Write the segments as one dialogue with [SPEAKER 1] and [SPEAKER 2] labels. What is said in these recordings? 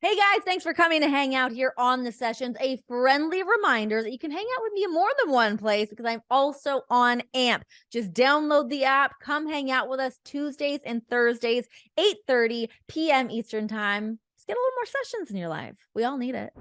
[SPEAKER 1] Hey guys, thanks for coming to hang out here on the sessions. A friendly reminder that you can hang out with me in more than one place because I'm also on AMP. Just download the app, come hang out with us Tuesdays and Thursdays, 8:30 p.m. Eastern time. Just get a little more sessions in your life. We all need it.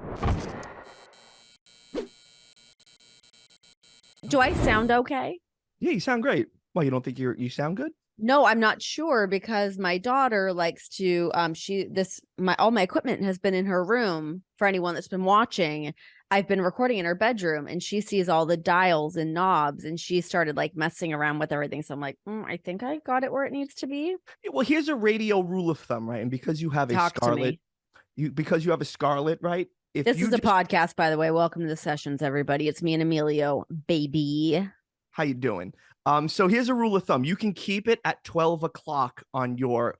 [SPEAKER 1] Do I sound okay?
[SPEAKER 2] Yeah, you sound great. Well, you don't think you sound good?
[SPEAKER 1] No, I'm not sure because my daughter likes to all my equipment has been in her room. For anyone that's been watching, I've been recording in her bedroom and she sees all the dials and knobs and she started like messing around with everything. So I'm like, I think I got it where it needs to be.
[SPEAKER 2] Yeah, well, here's a radio rule of thumb, right? And because you have a scarlet, right? If
[SPEAKER 1] This
[SPEAKER 2] you
[SPEAKER 1] is a podcast, by the way. Welcome to the sessions, everybody. It's me and Emilio, baby.
[SPEAKER 2] How you doing? So here's a rule of thumb. You can keep it at 12 o'clock on your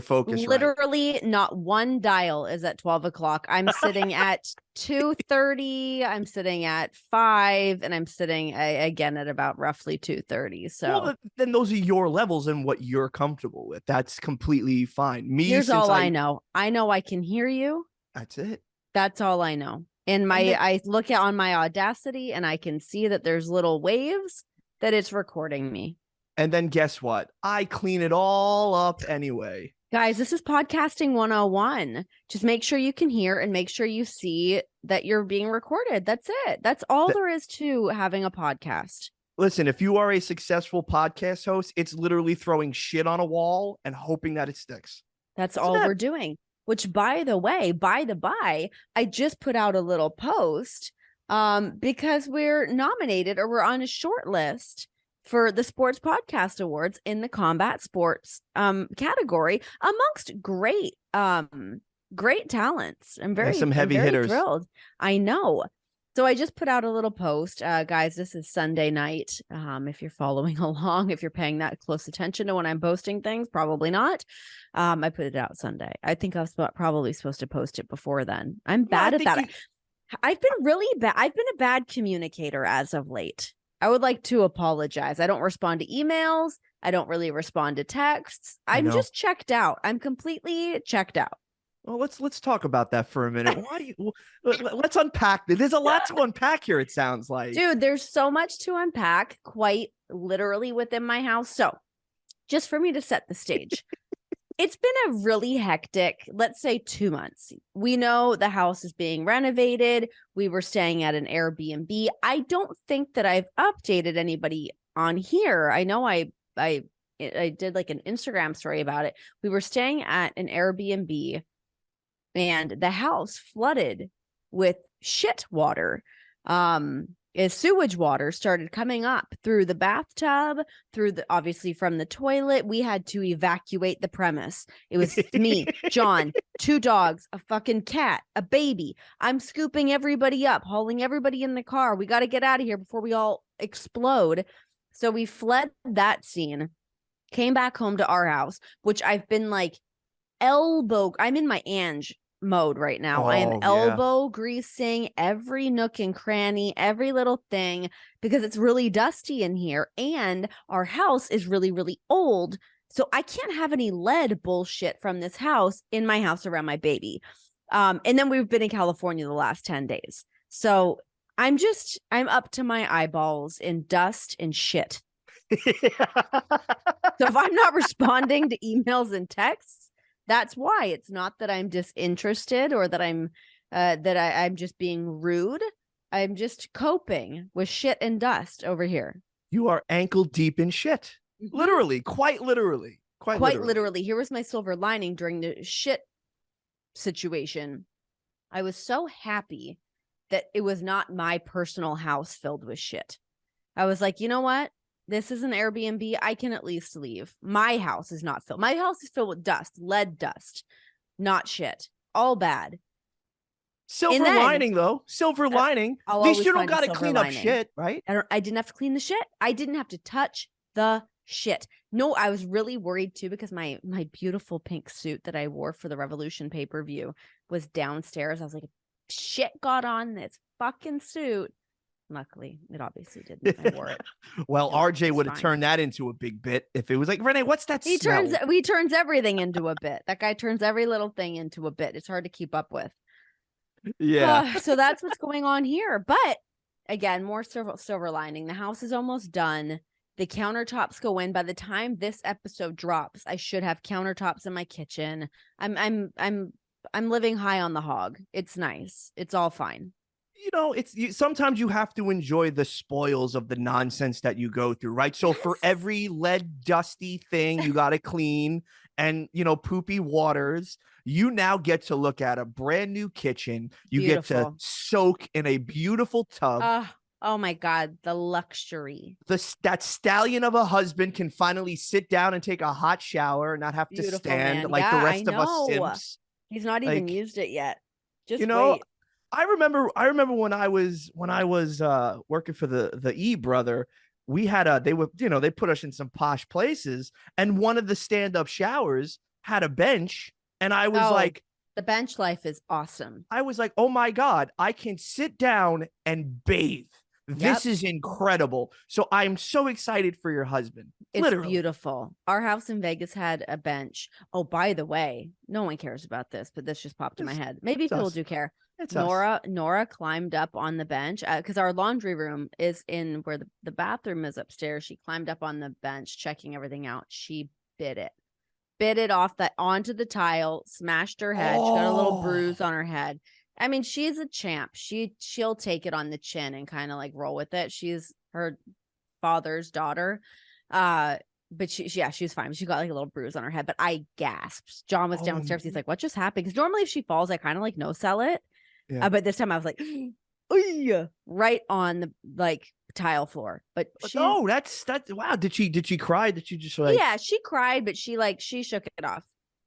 [SPEAKER 2] focus.
[SPEAKER 1] Literally,
[SPEAKER 2] right?
[SPEAKER 1] not one dial is at 12 o'clock. I'm sitting at 2:30. I'm sitting at 5, and I'm sitting again at about roughly 2:30. So
[SPEAKER 2] well, then those are your levels and what you're comfortable with. That's completely fine.
[SPEAKER 1] Here's all I know. I know I can hear you.
[SPEAKER 2] That's it.
[SPEAKER 1] That's all I know. And I look at on my Audacity and I can see that there's little waves that it's recording me.
[SPEAKER 2] And then guess what? I clean it all up anyway.
[SPEAKER 1] Guys, this is podcasting 101. Just make sure you can hear and make sure you see that you're being recorded. That's it. That's all there is to having a podcast.
[SPEAKER 2] Listen, if you are a successful podcast host, it's literally throwing shit on a wall and hoping that it sticks.
[SPEAKER 1] That's all we're doing. Which, by the way, I just put out a little post because we're nominated or we're on a short list for the Sports Podcast Awards in the combat sports category amongst great talents. I'm very
[SPEAKER 2] some heavy hitters.
[SPEAKER 1] Thrilled. I know. So I just put out a little post, guys. This is Sunday night. If you're following along, if you're paying that close attention to when I'm posting things, probably not. I put it out Sunday. I think I was probably supposed to post it before then. I'm bad at that. I've been really bad. I've been a bad communicator as of late. I would like to apologize. I don't respond to emails. I don't really respond to texts. I'm just checked out. I'm completely checked out.
[SPEAKER 2] Well, let's talk about that for a minute. Let's unpack this. There's a lot to unpack here, it sounds like.
[SPEAKER 1] Dude, there's so much to unpack, quite literally within my house. So, just for me to set the stage. It's been a really hectic, let's say 2 months. We know the house is being renovated. We were staying at an Airbnb. I don't think that I've updated anybody on here. I know I did like an Instagram story about it. We were staying at an Airbnb and the house flooded with shit water. As sewage water started coming up through the bathtub, obviously from the toilet. We had to evacuate the premise. It was me, John, 2 dogs, a fucking cat, a baby. I'm scooping everybody up, hauling everybody in the car. We got to get out of here before we all explode. So we fled that scene, came back home to our house, which I've been like I'm in my Ange mode right now. I am elbow greasing every nook and cranny, every little thing, because it's really dusty in here and our house is really, really old. So I can't have any lead bullshit from this house in my house around my baby. And then we've been in California the last 10 days. So I'm up to my eyeballs in dust and shit. So if I'm not responding to emails and texts, that's why. It's not that I'm disinterested or that I'm just being rude. I'm just coping with shit and dust over here.
[SPEAKER 2] You are ankle deep in shit. Literally, quite literally. Quite literally.
[SPEAKER 1] Here was my silver lining during the shit situation. I was so happy that it was not my personal house filled with shit. I was like, you know what? This is an Airbnb. I can at least leave. My house is not filled. My house is filled with dust, lead dust, not shit. All bad.
[SPEAKER 2] Silver lining, though. Silver lining. At least you don't got to clean up shit, right?
[SPEAKER 1] I didn't have to clean the shit. I didn't have to touch the shit. No, I was really worried too because my beautiful pink suit that I wore for the Revolution pay-per-view was downstairs. I was like, shit got on this fucking suit. Luckily, it obviously didn't. I wore it.
[SPEAKER 2] Well,
[SPEAKER 1] No,
[SPEAKER 2] RJ
[SPEAKER 1] it's
[SPEAKER 2] would have
[SPEAKER 1] fine.
[SPEAKER 2] turned that into a big bit if it was like, Renee, what's that
[SPEAKER 1] He
[SPEAKER 2] smell?
[SPEAKER 1] turns everything into a bit. That guy turns every little thing into a bit. It's hard to keep up with.
[SPEAKER 2] Yeah.
[SPEAKER 1] So that's what's going on here. But again, more silver lining. The house is almost done. The countertops go in. By the time this episode drops, I should have countertops in my kitchen. I'm living high on the hog. It's nice. It's all fine.
[SPEAKER 2] Sometimes you have to enjoy the spoils of the nonsense that you go through, right? So for every lead dusty thing you got to clean and, poopy waters, you now get to look at a brand new kitchen. You get to soak in a beautiful tub.
[SPEAKER 1] Oh my God, the luxury.
[SPEAKER 2] That stallion of a husband can finally sit down and take a hot shower and not have to stand
[SPEAKER 1] man.
[SPEAKER 2] like the rest of us simps.
[SPEAKER 1] He's not even used it yet. Just
[SPEAKER 2] wait.
[SPEAKER 1] wait.
[SPEAKER 2] I remember when I was working for the E brother, we had they put us in some posh places, and one of the stand-up showers had a bench, and I was like,
[SPEAKER 1] the bench life is awesome.
[SPEAKER 2] I was like, oh my God, I can sit down and bathe. This is incredible. So I'm so excited for your husband.
[SPEAKER 1] It's
[SPEAKER 2] Literally
[SPEAKER 1] beautiful. Our house in Vegas had a bench. Oh, by the way, no one cares about this, but this just popped in my head. Maybe people do care. Nora climbed up on the bench because our laundry room is in where the bathroom is upstairs. She climbed up on the bench, checking everything out. She bit it off onto the smashed her head. She got a little bruise on her head. I mean, she's a champ. She'll take it on the chin and kind of like roll with it. She's her father's daughter. But she's fine. She got like a little bruise on her head, but I gasped. John was downstairs. He's like, what just happened? Because normally if she falls, I kind of like no sell it. Yeah. But this time I was like, right on the tile floor. But
[SPEAKER 2] that's wow. Did she cry? Did she just like?
[SPEAKER 1] Yeah, she cried, but she shook it off.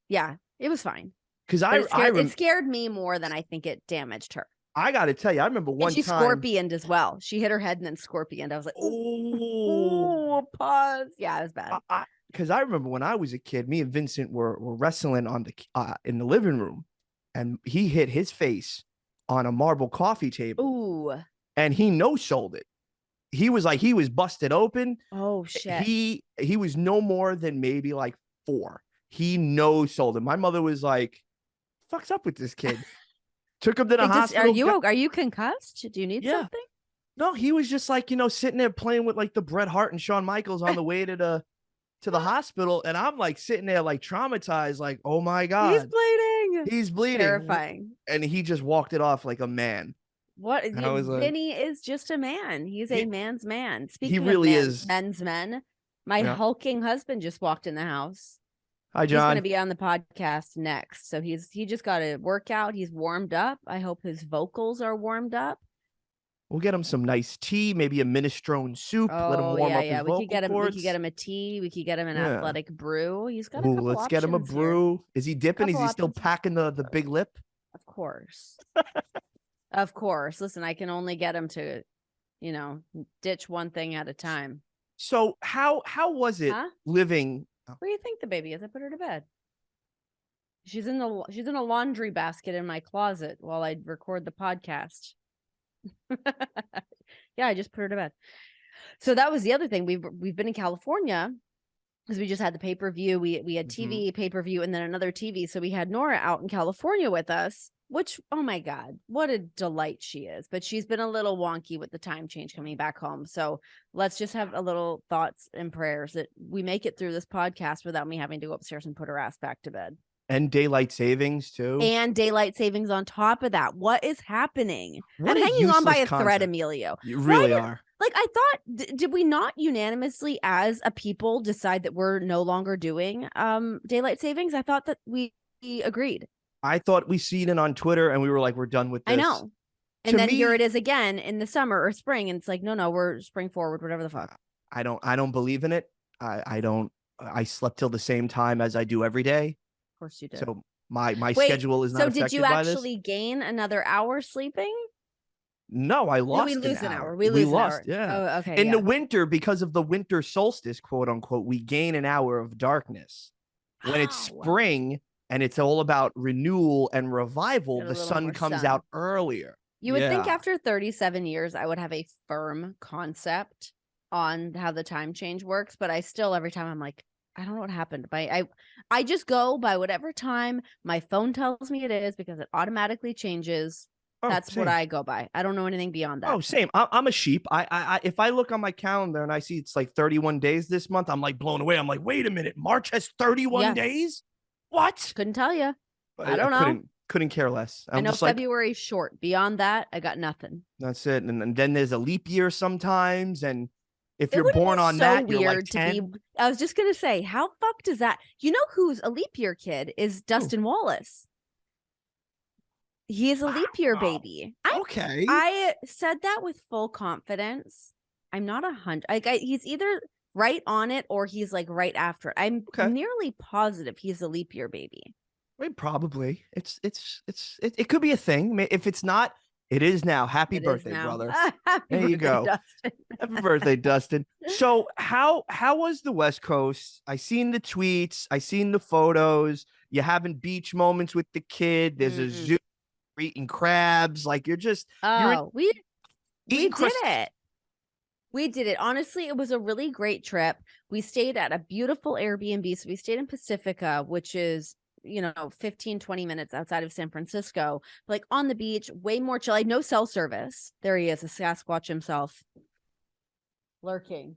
[SPEAKER 1] Yeah, it was fine.
[SPEAKER 2] Because
[SPEAKER 1] it scared me more than I think it damaged her.
[SPEAKER 2] I got to tell you, I remember one time
[SPEAKER 1] she scorpioned as well. She hit her head and then scorpioned. I was like, oh, pause. Yeah, it was bad.
[SPEAKER 2] Because I remember when I was a kid, me and Vincent were wrestling in the living room, and he hit his face on a marble coffee table.
[SPEAKER 1] Ooh.
[SPEAKER 2] And he no-sold it. He was busted open.
[SPEAKER 1] Oh shit.
[SPEAKER 2] He was no more than maybe like 4. He no-sold it. My mother was like, "Fuck's up with this kid?" Took him to the hospital.
[SPEAKER 1] Are you concussed? Do you need something?
[SPEAKER 2] No, he was just like, sitting there playing with like the Bret Hart and Shawn Michaels on the way to the hospital, and I'm like sitting there like traumatized, like, oh my God, he's bleeding,
[SPEAKER 1] terrifying.
[SPEAKER 2] And he just walked it off like a man.
[SPEAKER 1] What? Vinny is just a man. He's a man's man. Speaking
[SPEAKER 2] he really is
[SPEAKER 1] men's men. My hulking husband just walked in the house.
[SPEAKER 2] Hi, John.
[SPEAKER 1] He's going to be on the podcast next. So he just got a workout. He's warmed up. I hope his vocals are warmed up.
[SPEAKER 2] We'll get him some nice tea, maybe a minestrone soup. Let him warm up his vocal cords.
[SPEAKER 1] We could get him a tea. We could get him an athletic brew. He's got a couple
[SPEAKER 2] let's get him a brew.
[SPEAKER 1] Here.
[SPEAKER 2] Is he dipping? Is he still packing the big lip?
[SPEAKER 1] Of course. Of course. Listen, I can only get him to, ditch one thing at a time.
[SPEAKER 2] So how was it living?
[SPEAKER 1] Where do you think the baby is? I put her to bed. She's in a laundry basket in my closet while I record the podcast. Yeah, I just put her to bed. So that was the other thing. We've been in California because we just had the pay-per-view. We had TV, pay-per-view, and then another TV. So we had Nora out in California with us, which, oh my God, what a delight she is. But she's been a little wonky with the time change coming back home. So let's just have a little thoughts and prayers that we make it through this podcast without me having to go upstairs and put her ass back to bed.
[SPEAKER 2] And daylight savings too.
[SPEAKER 1] And daylight savings on top of that. What is happening? I'm hanging on by a thread, Emilio.
[SPEAKER 2] You really are.
[SPEAKER 1] Like, I thought, did we not unanimously as a people decide that we're no longer doing daylight savings? I thought that we agreed.
[SPEAKER 2] I thought we seen it on Twitter and we were like, we're done with this.
[SPEAKER 1] I know. And then here it is again in the summer or spring. And it's like, no, we're spring forward, whatever the fuck.
[SPEAKER 2] I don't believe in it. I slept till the same time as I do every day.
[SPEAKER 1] Of course you did.
[SPEAKER 2] So my schedule is not affected by this.
[SPEAKER 1] So did you actually gain another hour sleeping?
[SPEAKER 2] No, I lost.
[SPEAKER 1] We lose an hour.
[SPEAKER 2] We lost. Yeah.
[SPEAKER 1] Oh, okay.
[SPEAKER 2] In the winter, because of the winter solstice, quote unquote, we gain an hour of darkness. When it's spring and it's all about renewal and revival, the sun comes out earlier.
[SPEAKER 1] You would think
[SPEAKER 2] Yeah.
[SPEAKER 1] after 37 years, I would have a firm concept on how the time change works, but I still, every time I'm like, I don't know what happened. I just go by whatever time my phone tells me it is because it automatically changes.
[SPEAKER 2] Oh,
[SPEAKER 1] That's what
[SPEAKER 2] same.
[SPEAKER 1] I go by. I don't know anything beyond that.
[SPEAKER 2] Oh, same. I'm a sheep. If I look on my calendar and I see it's like 31 days this month, I'm like blown away. I'm like, wait a minute, March has 31
[SPEAKER 1] Yes.
[SPEAKER 2] days? What?
[SPEAKER 1] Couldn't tell you. I don't know.
[SPEAKER 2] Couldn't care less.
[SPEAKER 1] I
[SPEAKER 2] I'm
[SPEAKER 1] know
[SPEAKER 2] just like,
[SPEAKER 1] February's short. Beyond that, I got nothing.
[SPEAKER 2] that's it. And then there's a leap year sometimes. And if
[SPEAKER 1] It
[SPEAKER 2] you're
[SPEAKER 1] would
[SPEAKER 2] born
[SPEAKER 1] be
[SPEAKER 2] on
[SPEAKER 1] so
[SPEAKER 2] that, you're like
[SPEAKER 1] weird to
[SPEAKER 2] 10.
[SPEAKER 1] be. I was just gonna say, how fucked is that? You know who's a leap year kid is Dustin Wallace. He is a leap year baby.
[SPEAKER 2] Okay.
[SPEAKER 1] I said that with full confidence. I'm not 100. Like he's either right on it or he's like right after it. I'm nearly positive he's a leap year baby.
[SPEAKER 2] I mean, probably. It could be a thing. If it's not, it is now. Happy birthday, brother. There you go.
[SPEAKER 1] Dustin.
[SPEAKER 2] Happy birthday, Dustin. So how was the West Coast? I seen the tweets, I seen the photos. You're having beach moments with the kid. There's a zoo eating crabs. Like we did
[SPEAKER 1] it. We did it. Honestly, it was a really great trip. We stayed at a beautiful Airbnb. So we stayed in Pacifica, which is 15, 20 minutes outside of San Francisco, like on the beach, way more chill. I had no cell service. There he is, a Sasquatch himself. Lurking.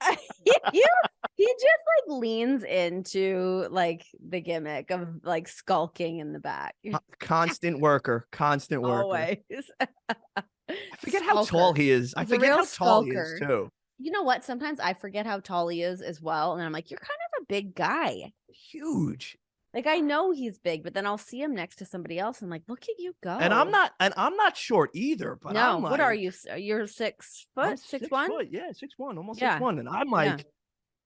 [SPEAKER 1] he just like leans into like the gimmick of like skulking in the back.
[SPEAKER 2] Constant worker.
[SPEAKER 1] Always.
[SPEAKER 2] I forget how tall he is. I forget how tall he is too.
[SPEAKER 1] You know what? Sometimes I forget how tall he is as well. And I'm like, you're kind of a big guy.
[SPEAKER 2] Huge.
[SPEAKER 1] Like I know he's big, but then I'll see him next to somebody else. And I'm like, look at you go.
[SPEAKER 2] And I'm not short either. But
[SPEAKER 1] no,
[SPEAKER 2] I'm
[SPEAKER 1] what
[SPEAKER 2] like,
[SPEAKER 1] are you? You're 6 foot, 6'1"?
[SPEAKER 2] Yeah, 6'1", almost 6'1". And I'm like,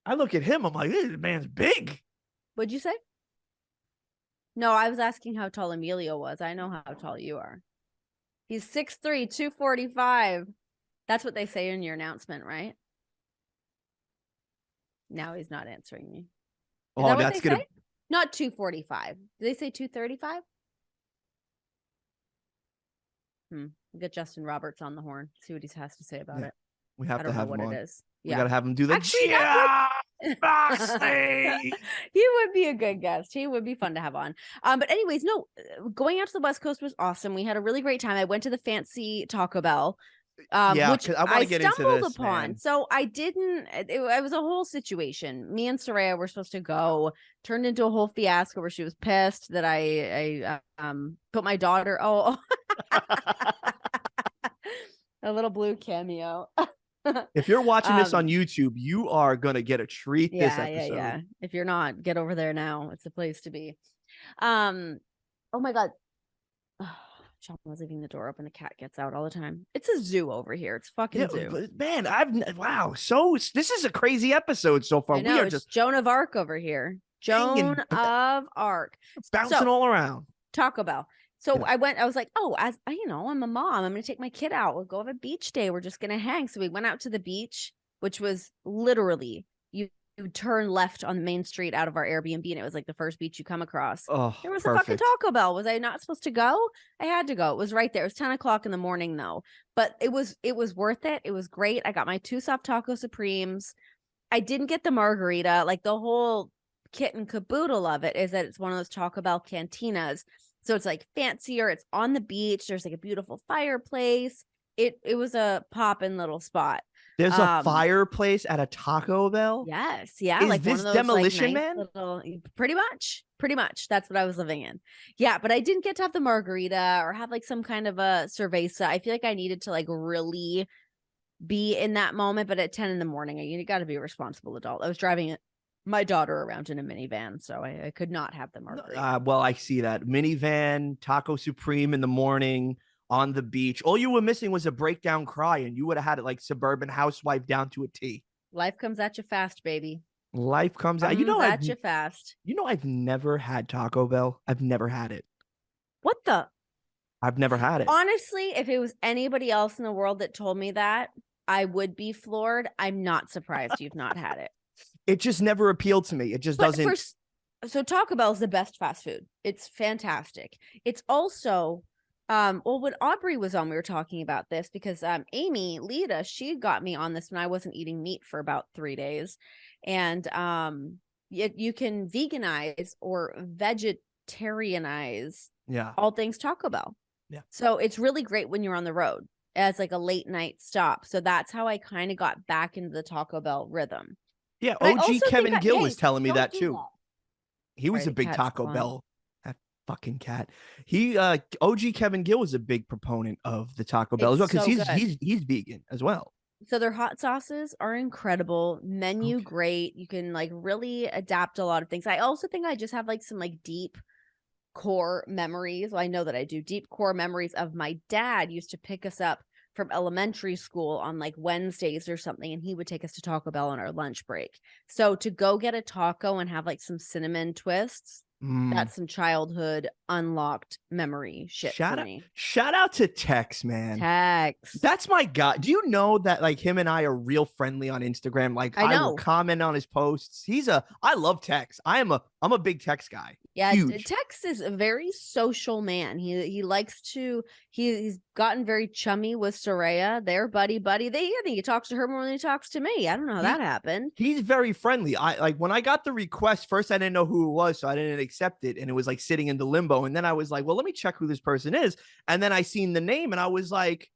[SPEAKER 2] I look at him. I'm like, this man's big.
[SPEAKER 1] What'd you say? No, I was asking how tall Emilio was. I know how tall you are. He's 6'3", 245. That's what they say in your announcement, right? Now he's not answering me. Is that that's gonna. Say? Not 245. Did they say 235? Get Justin Roberts on the horn. See what he has to say about it.
[SPEAKER 2] We have to have him on.
[SPEAKER 1] It is.
[SPEAKER 2] We gotta have him do the boxing.
[SPEAKER 1] He would be a good guest. He would be fun to have on. But anyways, no, going out to the West Coast was awesome. We had a really great time. I went to the fancy Taco Bell. Which I stumbled upon. Man. So I didn't. It was a whole situation. Me and Soraya were supposed to go. Turned into a whole fiasco where she was pissed that I put my daughter. Oh, a little blue cameo.
[SPEAKER 2] If you're watching this on YouTube, you are gonna get a treat this episode.
[SPEAKER 1] Yeah. If you're not, get over there now. It's the place to be. Oh my God. Sean was leaving the door open. The cat gets out all the time. It's a zoo over here. It's fucking zoo.
[SPEAKER 2] But man, wow. So this is a crazy episode so far.
[SPEAKER 1] I know, we are just Joan of Arc over here. Joan of Arc.
[SPEAKER 2] Bouncing all around.
[SPEAKER 1] Taco Bell. So I was like, oh, as I'm a mom, I'm going to take my kid out. We'll go have a beach day. We're just going to hang. So we went out to the beach, which was literally, you turn left on Main Street out of our Airbnb, and it was like the first beach you come across.
[SPEAKER 2] Oh,
[SPEAKER 1] there was a fucking Taco Bell. Was I not supposed to go? I had to go. It was right there. It was 10 o'clock in the morning though, but it was worth it. It was great. I got my 2 soft taco supremes. I didn't get the margarita. Like the whole kit and caboodle of it is that it's one of those Taco Bell cantinas. So it's like fancier. It's on the beach. There's like a beautiful fireplace. It was a poppin' little spot.
[SPEAKER 2] There's a fireplace at a Taco Bell?
[SPEAKER 1] Yes. Yeah.
[SPEAKER 2] Is like this those, Demolition
[SPEAKER 1] like, nice Man? Pretty much. That's what I was living in. Yeah. But I didn't get to have the margarita or have like some kind of a cerveza. I feel like I needed to like really be in that moment. But at 10 in the morning, you got to be a responsible adult. I was driving my daughter around in a minivan, so I could not have the margarita.
[SPEAKER 2] Well, I see that. Minivan, Taco Supreme in the morning. On the beach. All you were missing was a breakdown cry, and you would have had it like Suburban Housewife down to a T.
[SPEAKER 1] Life comes at you fast, baby.
[SPEAKER 2] Life comes at
[SPEAKER 1] you fast.
[SPEAKER 2] You know, I've never had Taco Bell. I've never had it.
[SPEAKER 1] What the?
[SPEAKER 2] I've never had it.
[SPEAKER 1] Honestly, if it was anybody else in the world that told me that, I would be floored. I'm not surprised you've not had it.
[SPEAKER 2] It just never appealed to me. It just doesn't.
[SPEAKER 1] So Taco Bell is the best fast food. It's fantastic. It's also Well, when Aubrey was on, we were talking about this because Amy Lita, she got me on this when I wasn't eating meat for about 3 days. And you can veganize or vegetarianize all things Taco Bell.
[SPEAKER 2] Yeah.
[SPEAKER 1] So it's really great when you're on the road as like a late night stop. So that's how I kind of got back into the Taco Bell rhythm.
[SPEAKER 2] Yeah,
[SPEAKER 1] But I
[SPEAKER 2] OG
[SPEAKER 1] also
[SPEAKER 2] Kevin
[SPEAKER 1] think
[SPEAKER 2] Gill was telling me
[SPEAKER 1] don't
[SPEAKER 2] that
[SPEAKER 1] do
[SPEAKER 2] too.
[SPEAKER 1] that.
[SPEAKER 2] He was
[SPEAKER 1] Sorry,
[SPEAKER 2] a
[SPEAKER 1] the
[SPEAKER 2] big
[SPEAKER 1] cat's
[SPEAKER 2] Taco
[SPEAKER 1] clawing.
[SPEAKER 2] Bell. That fucking cat. He OG Kevin Gill was a big proponent of the Taco Bell as well
[SPEAKER 1] It's
[SPEAKER 2] because
[SPEAKER 1] so
[SPEAKER 2] he's vegan as well.
[SPEAKER 1] So their hot sauces are incredible. Menu
[SPEAKER 2] Okay.
[SPEAKER 1] great. You can like really adapt a lot of things. I also think I just have like some like deep core memories. Well, I know that I do deep core memories of my dad used to pick us up from elementary school on like Wednesdays or something, and he would take us to Taco Bell on our lunch break. So to go get a taco and have like some cinnamon twists, that's some childhood unlocked memory shit for me.
[SPEAKER 2] Shout out to Tex, man.
[SPEAKER 1] Tex.
[SPEAKER 2] That's my guy. Do you know that like him and I are real friendly on Instagram? Like
[SPEAKER 1] I
[SPEAKER 2] I will
[SPEAKER 1] know.
[SPEAKER 2] comment on his posts. I love Tex. I'm a big Tex guy.
[SPEAKER 1] Yeah,
[SPEAKER 2] Huge.
[SPEAKER 1] Tex is a very social man. He likes to he's gotten very chummy with Soraya. They're buddy. I think he talks to her more than he talks to me. I don't know how that happened.
[SPEAKER 2] He's very friendly. I like when I got the request first, I didn't know who it was, so I didn't accept it, and it was like sitting in the limbo. And then I was like, well, let me check who this person is. And then I seen the name, and I was like,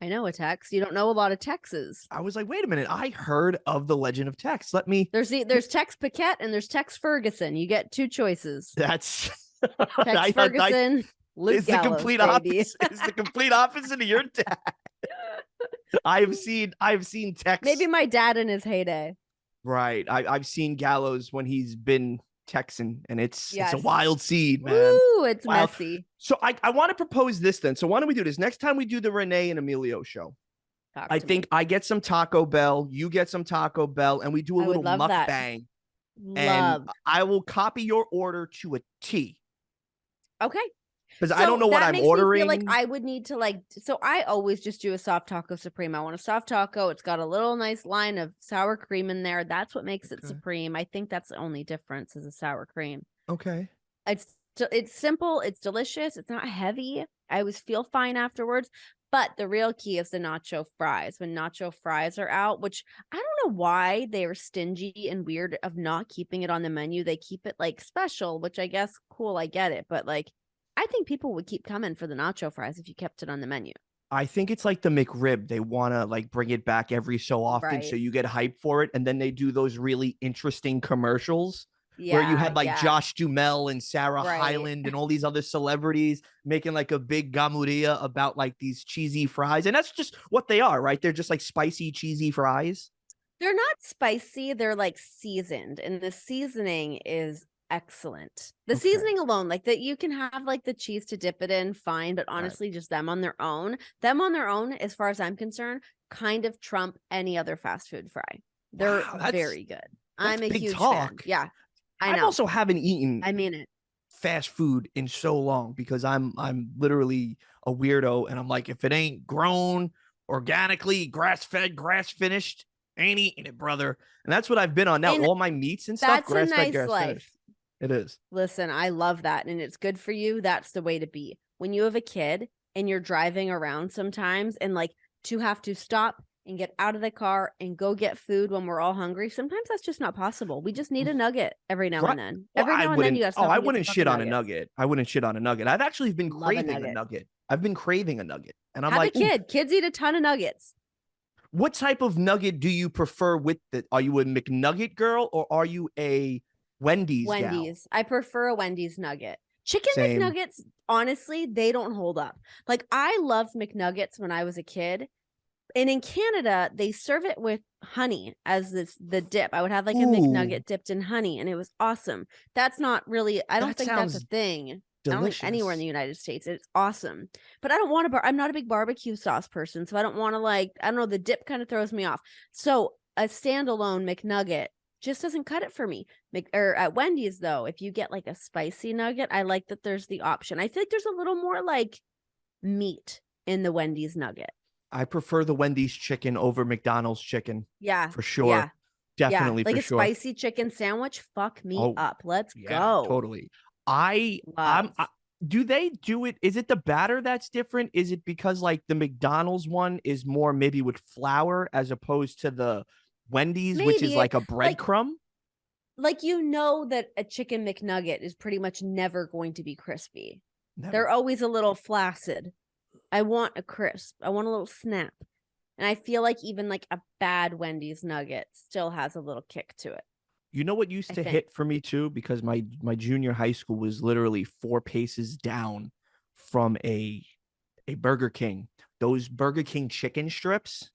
[SPEAKER 1] I know a Tex. You don't know a lot of Texes.
[SPEAKER 2] I was like, wait a minute, I heard of the Legend of Tex.
[SPEAKER 1] There's Tex Paquette and there's Tex Ferguson. You get two choices.
[SPEAKER 2] That's
[SPEAKER 1] Tex Ferguson. Luke Gallows, baby.
[SPEAKER 2] Opposite. It's the complete opposite of your dad. I've seen Tex.
[SPEAKER 1] Maybe my dad in his heyday.
[SPEAKER 2] Right. I've seen Gallows when he's been Texan, and it's a wild seed, man.
[SPEAKER 1] Ooh, it's messy.
[SPEAKER 2] So I want to propose this then. So why don't we do this? Next time we do the Renee and Emilio show, I think I get some Taco Bell, you get some Taco Bell, and we do a little mukbang. And I will copy your order to a T.
[SPEAKER 1] Okay.
[SPEAKER 2] Because I don't know what I'm ordering.
[SPEAKER 1] Me feel like I would need to so I always just do a soft taco supreme. I want a soft taco. It's got a little nice line of sour cream in there. That's what makes it supreme. I think that's the only difference is the sour cream.
[SPEAKER 2] Okay.
[SPEAKER 1] It's simple. It's delicious. It's not heavy. I always feel fine afterwards. But the real key is the nacho fries. When nacho fries are out, which I don't know why they are stingy and weird of not keeping it on the menu. They keep it like special, which I guess cool. I get it. But like, I think people would keep coming for the nacho fries if you kept it on the menu.
[SPEAKER 2] I think it's like the McRib. They want to like bring it back every so often. So you get hyped for it. And then they do those really interesting commercials where you had like Josh Duhamel and Sarah Hyland and all these other celebrities making like a big gamuria about like these cheesy fries. And that's just what they are, right? They're just like spicy, cheesy fries.
[SPEAKER 1] They're not spicy. They're like seasoned. And the seasoning is excellent. The seasoning alone, like that you can have like the cheese to dip it in, fine. But honestly, just them on their own, as far as I'm concerned, kind of trump any other fast food fry. They're very good. I'm a huge fan. Yeah. I know.
[SPEAKER 2] Also haven't eaten
[SPEAKER 1] it.
[SPEAKER 2] Fast food in so long because I'm literally a weirdo, and I'm like, if it ain't grown organically, grass fed, grass finished, ain't eating it, brother. And that's what I've been on now. All my meats and stuff, grass fed, grass finished. It is.
[SPEAKER 1] Listen, I love that, and it's good for you. That's the way to be. When you have a kid and you're driving around sometimes, and like to have to stop and get out of the car and go get food when we're all hungry. Sometimes that's just not possible. We just need a nugget every now and then. Every now and then you got to
[SPEAKER 2] I wouldn't shit on a nugget. I wouldn't shit on a nugget. I've actually been craving a nugget. I've been craving a nugget. And I'm like,
[SPEAKER 1] kids eat a ton of nuggets.
[SPEAKER 2] What type of nugget do you prefer with it? Are you a McNugget girl or are you a Wendy's gal?
[SPEAKER 1] I prefer a Wendy's nugget. Chicken McNuggets, honestly, they don't hold up. Like I loved McNuggets when I was a kid. And in Canada, they serve it with honey as the dip. I would have like a McNugget dipped in honey, and it was awesome. That's not really, I don't think that's a thing. Delicious. I don't think anywhere in the United States. It's awesome. But I don't want to, I'm not a big barbecue sauce person, so I don't want to I don't know, the dip kind of throws me off. So a standalone McNugget just doesn't cut it for me. Or at Wendy's, though, if you get like a spicy nugget, I like that there's the option. I feel like there's a little more like meat in the Wendy's nugget.
[SPEAKER 2] I prefer the Wendy's chicken over McDonald's chicken.
[SPEAKER 1] Yeah.
[SPEAKER 2] For sure. Yeah. Definitely
[SPEAKER 1] like
[SPEAKER 2] for sure.
[SPEAKER 1] Spicy chicken sandwich. Fuck me up. Let's go.
[SPEAKER 2] Totally. I'm do they do it? Is it the batter that's different? Is it because like the McDonald's one is more maybe with flour as opposed to the Wendy's, which is
[SPEAKER 1] Maybe
[SPEAKER 2] like a
[SPEAKER 1] like
[SPEAKER 2] breadcrumb?
[SPEAKER 1] that a chicken McNugget is pretty much never going to be crispy.
[SPEAKER 2] Never.
[SPEAKER 1] They're always a little flaccid. I want a crisp. I want a little snap. And I feel like even like a bad Wendy's nugget still has a little kick to it.
[SPEAKER 2] You know what used
[SPEAKER 1] I
[SPEAKER 2] to
[SPEAKER 1] think.
[SPEAKER 2] hit for me too? Because my junior high school was literally 4 paces down from a Burger King. Those Burger King chicken strips,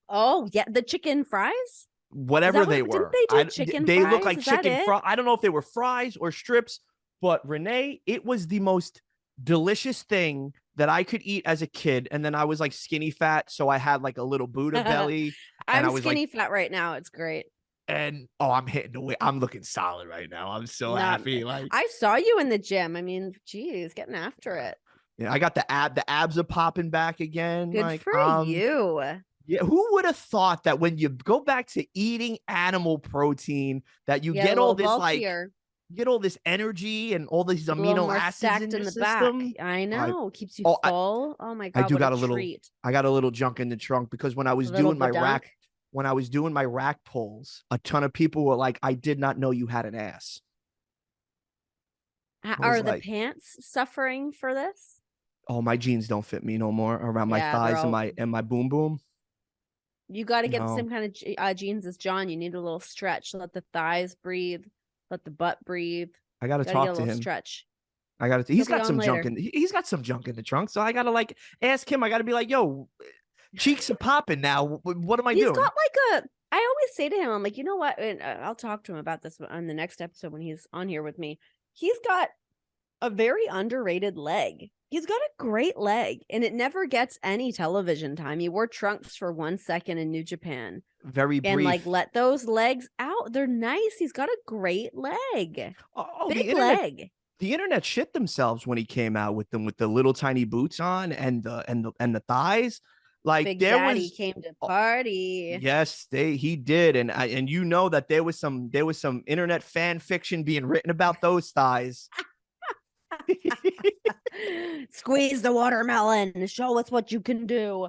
[SPEAKER 1] Oh, yeah, the chicken fries? Is
[SPEAKER 2] whatever
[SPEAKER 1] that
[SPEAKER 2] they
[SPEAKER 1] what didn't
[SPEAKER 2] were,
[SPEAKER 1] they do chicken
[SPEAKER 2] they look
[SPEAKER 1] fries?
[SPEAKER 2] like
[SPEAKER 1] Is that
[SPEAKER 2] chicken
[SPEAKER 1] it?
[SPEAKER 2] fry. I don't know if they were fries or strips, but Renee, it was the most delicious thing that I could eat as a kid. And then I was like skinny fat, so I had like a little Buddha belly, and I
[SPEAKER 1] I'm
[SPEAKER 2] was like,
[SPEAKER 1] skinny fat right now. It's great.
[SPEAKER 2] and oh, I'm hitting the way. I'm looking solid right now. I'm so
[SPEAKER 1] Not
[SPEAKER 2] happy. Like,
[SPEAKER 1] I saw you in the gym. I mean, geez, getting after it.
[SPEAKER 2] yeah, I got the abs are popping back again.
[SPEAKER 1] Good
[SPEAKER 2] Like,
[SPEAKER 1] for you.
[SPEAKER 2] yeah, who would have thought that when you go back to eating animal protein, that you
[SPEAKER 1] Yeah, a
[SPEAKER 2] get all
[SPEAKER 1] little
[SPEAKER 2] this like
[SPEAKER 1] bulkier.
[SPEAKER 2] you get all this energy and all these
[SPEAKER 1] Get a little
[SPEAKER 2] amino
[SPEAKER 1] more
[SPEAKER 2] acids
[SPEAKER 1] stacked
[SPEAKER 2] in
[SPEAKER 1] in
[SPEAKER 2] your
[SPEAKER 1] the back.
[SPEAKER 2] system?
[SPEAKER 1] I
[SPEAKER 2] I
[SPEAKER 1] know. Keeps you
[SPEAKER 2] oh
[SPEAKER 1] full. Oh my
[SPEAKER 2] I
[SPEAKER 1] God,
[SPEAKER 2] do
[SPEAKER 1] what a
[SPEAKER 2] got a little
[SPEAKER 1] treat.
[SPEAKER 2] junk in the trunk because
[SPEAKER 1] A little badunk.
[SPEAKER 2] when I was doing my rack pulls, a ton of people were like, I did not know you had an ass. I was
[SPEAKER 1] Are the
[SPEAKER 2] like,
[SPEAKER 1] pants suffering for this?
[SPEAKER 2] oh, my jeans don't fit me no more around my
[SPEAKER 1] Yeah, they're
[SPEAKER 2] thighs and
[SPEAKER 1] all.
[SPEAKER 2] my boom boom.
[SPEAKER 1] You got to get the
[SPEAKER 2] No,
[SPEAKER 1] same kind of jeans as John. You need a little stretch. Let the thighs breathe. Let the butt breathe.
[SPEAKER 2] I gotta
[SPEAKER 1] Got to get a
[SPEAKER 2] talk to
[SPEAKER 1] little
[SPEAKER 2] him.
[SPEAKER 1] stretch.
[SPEAKER 2] I got to.
[SPEAKER 1] He'll
[SPEAKER 2] He's
[SPEAKER 1] be
[SPEAKER 2] got
[SPEAKER 1] on
[SPEAKER 2] some junk
[SPEAKER 1] later.
[SPEAKER 2] in. He's got some junk in the trunk. So I gotta like ask him. I gotta be like, yo, cheeks are popping now. What am I
[SPEAKER 1] He's
[SPEAKER 2] doing?
[SPEAKER 1] got like a. I always say to him, I'm like, you know what? And I'll talk to him about this on the next episode when he's on here with me. He's got a very underrated leg. He's got a great leg, and it never gets any television time. He wore trunks for 1 second in New Japan,
[SPEAKER 2] Very
[SPEAKER 1] and like
[SPEAKER 2] brief.
[SPEAKER 1] let those legs out. They're nice. He's got a great leg,
[SPEAKER 2] Oh,
[SPEAKER 1] big leg.
[SPEAKER 2] the internet shit themselves when he came out with them with the little tiny boots on and the thighs. Like
[SPEAKER 1] Big
[SPEAKER 2] there
[SPEAKER 1] Daddy
[SPEAKER 2] was
[SPEAKER 1] came to party.
[SPEAKER 2] yes, he did, and you know that there was some internet fan fiction being written about those thighs.
[SPEAKER 1] Squeeze the watermelon. Show us what you can do.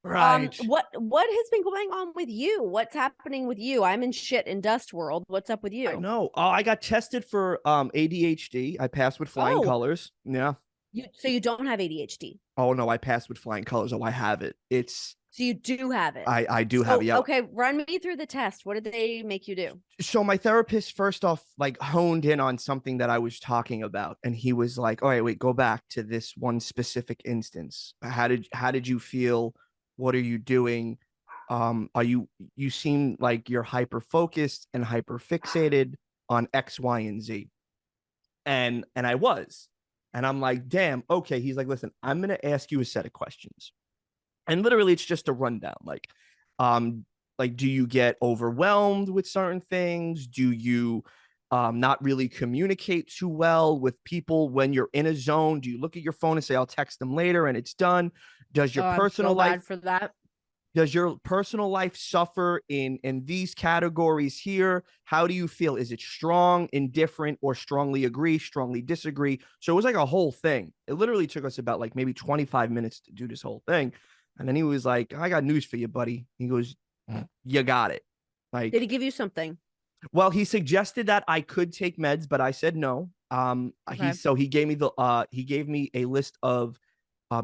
[SPEAKER 2] Right.
[SPEAKER 1] What has been going on with you? What's happening with you? I'm in shit in dust world. What's up with
[SPEAKER 2] I
[SPEAKER 1] you?
[SPEAKER 2] know. Oh, I got tested for ADHD. I passed with flying
[SPEAKER 1] Oh,
[SPEAKER 2] colors. Yeah.
[SPEAKER 1] you don't have ADHD.
[SPEAKER 2] Oh no, I passed with flying colors. Oh, I have it. It's
[SPEAKER 1] So you do have it.
[SPEAKER 2] I do have it.
[SPEAKER 1] So
[SPEAKER 2] Yeah.
[SPEAKER 1] okay, run me through the test. What did they make you do?
[SPEAKER 2] So my therapist first off like honed in on something that I was talking about, and he was like, "All right, wait, go back to this one specific instance. How did you feel? What are you doing? Are you seem like you're hyper focused and hyper fixated on X, Y, and Z." And I was. And I'm like, damn, okay. He's like, listen, I'm gonna ask you a set of questions. And literally it's just a rundown. Um, like, do you get overwhelmed with certain things? Do you not really communicate too well with people when you're in a zone? Do you look at your phone and say, I'll text them later and it's done? Does your
[SPEAKER 1] Oh, I'm
[SPEAKER 2] personal
[SPEAKER 1] so
[SPEAKER 2] life
[SPEAKER 1] bad for that.
[SPEAKER 2] does your personal life suffer in these categories here? How do you feel? Is it strong, indifferent, or strongly agree, strongly disagree? So it was like a whole thing. It literally took us about like maybe 25 minutes to do this whole thing. And then he was like, I got news for you, buddy. He goes, you got it.
[SPEAKER 1] Did
[SPEAKER 2] Like,
[SPEAKER 1] he give you something?
[SPEAKER 2] well, he suggested that I could take meds, but I said no.
[SPEAKER 1] Okay.
[SPEAKER 2] He gave me he gave me a list of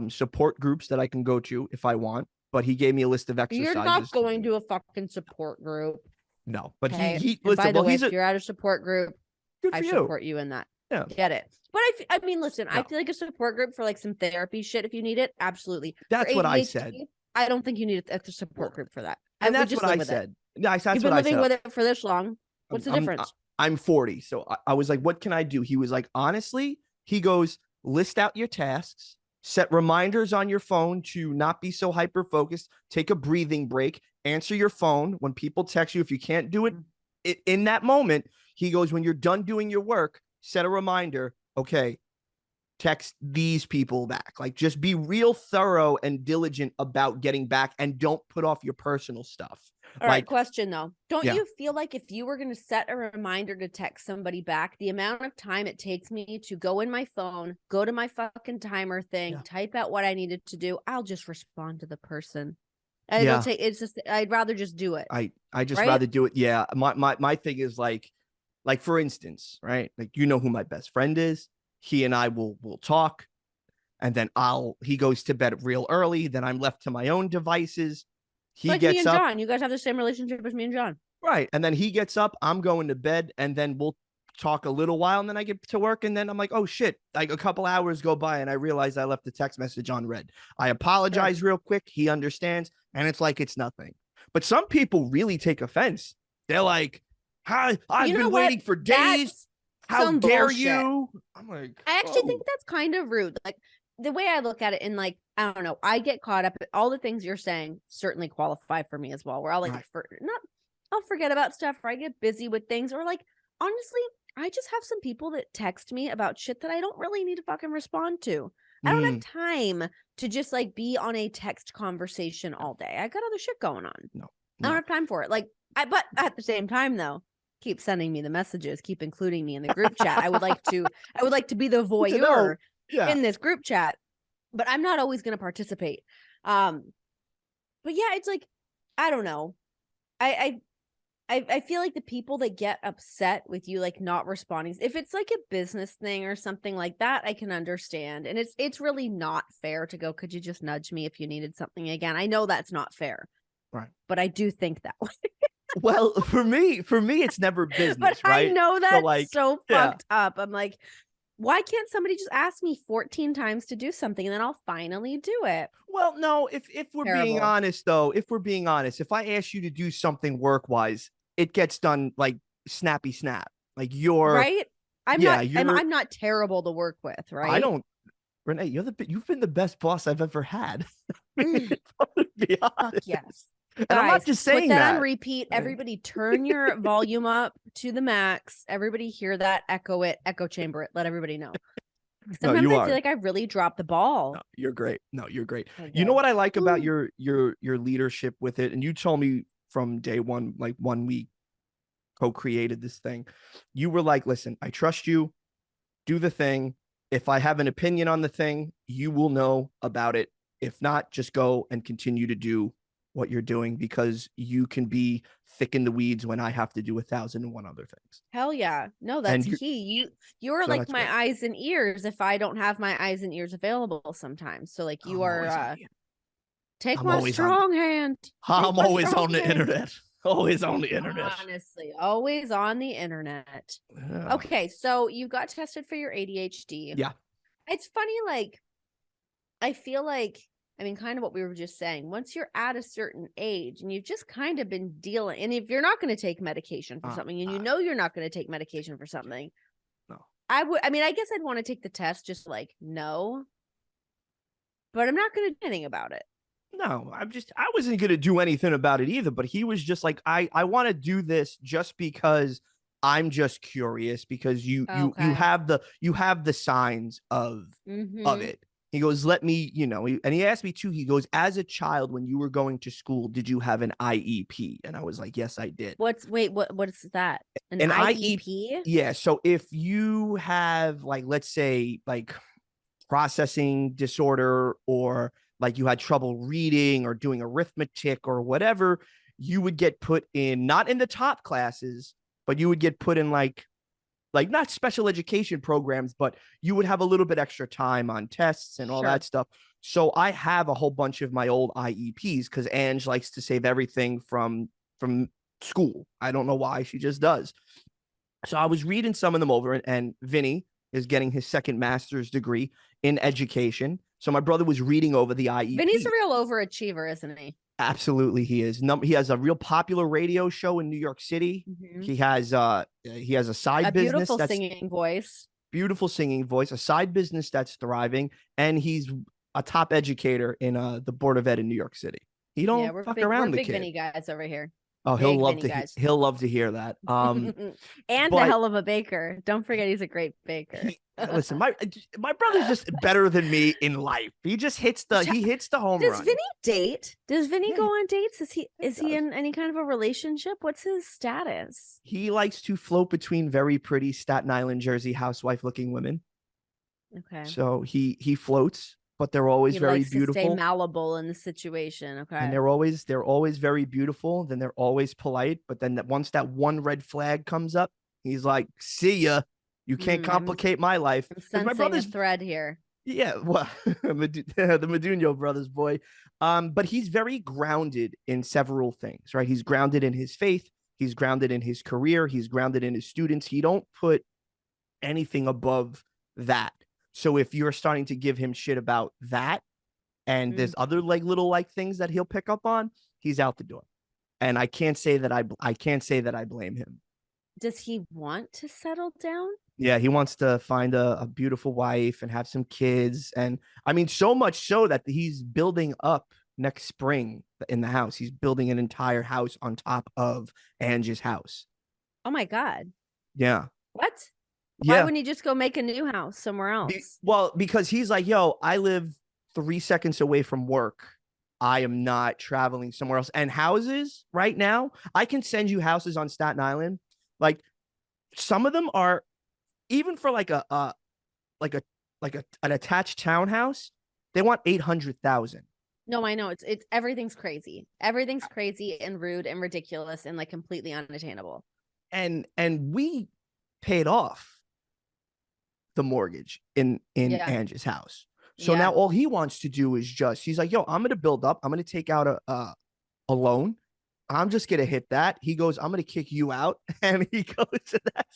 [SPEAKER 2] support groups that I can go to if I want, but he gave me a list of
[SPEAKER 1] You're not
[SPEAKER 2] exercises to
[SPEAKER 1] going
[SPEAKER 2] do.
[SPEAKER 1] to a fucking support group.
[SPEAKER 2] No, but
[SPEAKER 1] Okay.
[SPEAKER 2] he
[SPEAKER 1] And by
[SPEAKER 2] listen.
[SPEAKER 1] the
[SPEAKER 2] Well,
[SPEAKER 1] way,
[SPEAKER 2] he's
[SPEAKER 1] if
[SPEAKER 2] a
[SPEAKER 1] you're at a support group,
[SPEAKER 2] good
[SPEAKER 1] I
[SPEAKER 2] for you.
[SPEAKER 1] support you in that.
[SPEAKER 2] Yeah,
[SPEAKER 1] Get it. But I mean, listen, I
[SPEAKER 2] no,
[SPEAKER 1] feel like a support group for like some therapy shit if you need it. Absolutely. For
[SPEAKER 2] that's what I said,
[SPEAKER 1] ADHD, I don't think you need a support group for that. I
[SPEAKER 2] and
[SPEAKER 1] would
[SPEAKER 2] that's
[SPEAKER 1] just
[SPEAKER 2] what
[SPEAKER 1] live
[SPEAKER 2] I
[SPEAKER 1] with it.
[SPEAKER 2] said. Nice,
[SPEAKER 1] You've
[SPEAKER 2] that's what
[SPEAKER 1] been
[SPEAKER 2] I
[SPEAKER 1] living
[SPEAKER 2] said.
[SPEAKER 1] with it for this long.
[SPEAKER 2] I'm
[SPEAKER 1] What's the
[SPEAKER 2] I'm
[SPEAKER 1] difference?
[SPEAKER 2] I'm 40, so I was like, what can I do? He was like, honestly, he goes, list out your tasks, set reminders on your phone to not be so hyper focused, take a breathing break, answer your phone when people text you. If you can't do it in that moment, he goes, when you're done doing your work, set a reminder. Okay, text these people back. Like, just be real thorough and diligent about getting back, and don't put off your personal stuff.
[SPEAKER 1] All right, question though. Don't
[SPEAKER 2] Yeah.
[SPEAKER 1] you feel like if you were going to set a reminder to text somebody back, the amount of time it takes me to go in my phone, go to my fucking timer thing, type out what I needed to do, I'll just respond to the person. It'll take, it's just, I'd rather just do it.
[SPEAKER 2] I just rather do it. Yeah. My thing is like for instance, right? Like, you know who my best friend is. He and I will talk, and then he goes to bed real early. Then I'm left to my own devices. He
[SPEAKER 1] like
[SPEAKER 2] gets
[SPEAKER 1] me and
[SPEAKER 2] up.
[SPEAKER 1] John. You guys have the same relationship as me and John.
[SPEAKER 2] Right. And then he gets up, I'm going to bed, and then we'll talk a little while, and then I get to work, and then I'm like, oh shit, like a couple hours go by and I realize I left the text message on read. I apologize real quick. He understands, and it's like it's nothing. But some people really take offense. They're like, hi, I've been waiting for days. How dare you? I'm like,
[SPEAKER 1] I actually think that's kind of rude. Like, the way I look at it, and like, I don't know, I get caught up. All the things you're saying certainly qualify for me as well. Where I'll like, I'll forget about stuff, or I get busy with things, or like, honestly, I just have some people that text me about shit that I don't really need to fucking respond to. I don't have time to just like be on a text conversation all day. I got other shit going on.
[SPEAKER 2] No.
[SPEAKER 1] I don't have time for it. Like, but at the same time though, keep sending me the messages, keep including me in the group chat. I would like to be the voyeur in this group chat, but I'm not always going to participate. But yeah, it's like, I don't know. I feel like the people that get upset with you like not responding, if it's like a business thing or something like that, I can understand. And it's really not fair to go, could you just nudge me if you needed something again? I know that's not fair.
[SPEAKER 2] Right.
[SPEAKER 1] But I do think that way.
[SPEAKER 2] Well, for me, it's never business,
[SPEAKER 1] but
[SPEAKER 2] right?
[SPEAKER 1] I know that's so
[SPEAKER 2] yeah.
[SPEAKER 1] fucked up. I'm like, why can't somebody just ask me 14 times to do something and then I'll finally do it?
[SPEAKER 2] Well, no, if we're being honest though, if I ask you to do something work-wise, it gets done like snappy snap. Like you're
[SPEAKER 1] right. I'm not terrible to work with, right?
[SPEAKER 2] I don't, Renee, you've been the best boss I've ever had. To be honest.
[SPEAKER 1] Fuck yes.
[SPEAKER 2] And
[SPEAKER 1] Guys,
[SPEAKER 2] I'm not just saying
[SPEAKER 1] put that on repeat. Everybody turn your volume up to the max. Everybody hear that, echo chamber it. Let everybody know. Sometimes I feel like I really dropped the ball.
[SPEAKER 2] No, you're great. You know what I like about your leadership with it, and you told me from day one, like when we co-created this thing, you were like, listen, I trust you, do the thing. If I have an opinion on the thing, you will know about it. If not, just go and continue to do what you're doing, because you can be thick in the weeds when I have to do 1,001 other things.
[SPEAKER 1] Hell yeah. No, that's key. You're so like my eyes and ears if I don't have my eyes and ears available sometimes. So like you take my strong hand.
[SPEAKER 2] I'm always on the internet. Always on the internet.
[SPEAKER 1] Honestly, always on the internet. Yeah. Okay, so you got tested for your ADHD.
[SPEAKER 2] Yeah.
[SPEAKER 1] It's funny, like, I feel like, I mean, kind of what we were just saying, once you're at a certain age and you've just kind of been dealing, and if you're not going to take medication for something, and you know you're not going to take medication for something,
[SPEAKER 2] no,
[SPEAKER 1] I guess I'd want to take the test, just like, no, but I'm not going to do anything about it.
[SPEAKER 2] No, I wasn't going to do anything about it either, but he was just like, I want to do this just because I'm just curious, because you have the signs of it. He goes, let me, and he asked me too, he goes, as a child, when you were going to school, did you have an IEP? And I was like, yes, I did.
[SPEAKER 1] What's that? An IEP?
[SPEAKER 2] Yeah. So if you have, like, let's say like processing disorder, or like you had trouble reading or doing arithmetic or whatever, you would get put in, not in the top classes, but you would get put in like not special education programs, but you would have a little bit extra time on tests and all that stuff. So I have a whole bunch of my old IEPs, because Ange likes to save everything from school. I don't know why, she just does. So I was reading some of them over, and Vinny is getting his second master's degree in education. So my brother was reading over the IEP.
[SPEAKER 1] Vinny's a real overachiever, isn't he?
[SPEAKER 2] Absolutely, he is. He has a real popular radio show in New York City. He has a side business,
[SPEAKER 1] beautiful singing voice,
[SPEAKER 2] a side business that's thriving, and he's a top educator in the Board of Ed in New York City. He don't fuck around. We're
[SPEAKER 1] big Vinny guys over here.
[SPEAKER 2] Oh, he'll love to hear that.
[SPEAKER 1] And a hell of a baker. Don't forget, he's a great baker.
[SPEAKER 2] Listen, my brother's just better than me in life. He just hits the home
[SPEAKER 1] Does
[SPEAKER 2] run.
[SPEAKER 1] Vinny date? Does Vinny
[SPEAKER 2] Yeah,
[SPEAKER 1] go on dates? Is he
[SPEAKER 2] does.
[SPEAKER 1] in any kind of a relationship? What's his status?
[SPEAKER 2] He likes to float between very pretty Staten Island, Jersey housewife looking women.
[SPEAKER 1] Okay.
[SPEAKER 2] So he floats, but they're always
[SPEAKER 1] He
[SPEAKER 2] very
[SPEAKER 1] likes to stay
[SPEAKER 2] beautiful.
[SPEAKER 1] malleable in the situation.
[SPEAKER 2] And
[SPEAKER 1] Okay.
[SPEAKER 2] they're always very beautiful. Then they're always polite. But then once that one red flag comes up, he's like, "See ya. You can't complicate my life."
[SPEAKER 1] I'm
[SPEAKER 2] Because my
[SPEAKER 1] sensing a
[SPEAKER 2] brother's
[SPEAKER 1] thread here.
[SPEAKER 2] yeah, well, the Meduno brothers, boy. But he's very grounded in several things, right? He's grounded in his faith. He's grounded in his career. He's grounded in his students. He don't put anything above that. So if you're starting to give him shit about that, and there's other like little like things that he'll pick up on, he's out the door. And I can't say that I blame him.
[SPEAKER 1] Does he want to settle down?
[SPEAKER 2] Yeah, he wants to find a beautiful wife and have some kids. And I mean, so much so that he's building up next spring in the house. He's building an entire house on top of Angie's house.
[SPEAKER 1] Oh my God.
[SPEAKER 2] Yeah.
[SPEAKER 1] What? Why
[SPEAKER 2] Yeah.
[SPEAKER 1] wouldn't he just go make a new house somewhere else?
[SPEAKER 2] Well, because he's like, yo, I live 3 seconds away from work. I am not traveling somewhere else. And houses right now, I can send you houses on Staten Island. Like some of them are even for like like a an attached townhouse, they want 800,000.
[SPEAKER 1] No, I know. It's everything's crazy. Everything's crazy and rude and ridiculous and like completely unattainable.
[SPEAKER 2] And we paid off the mortgage in Angie's house. So now all he wants to do is he's like, yo, I'm gonna build up. I'm gonna take out a loan. I'm just gonna hit that. He goes, I'm gonna kick you out, and he goes to that.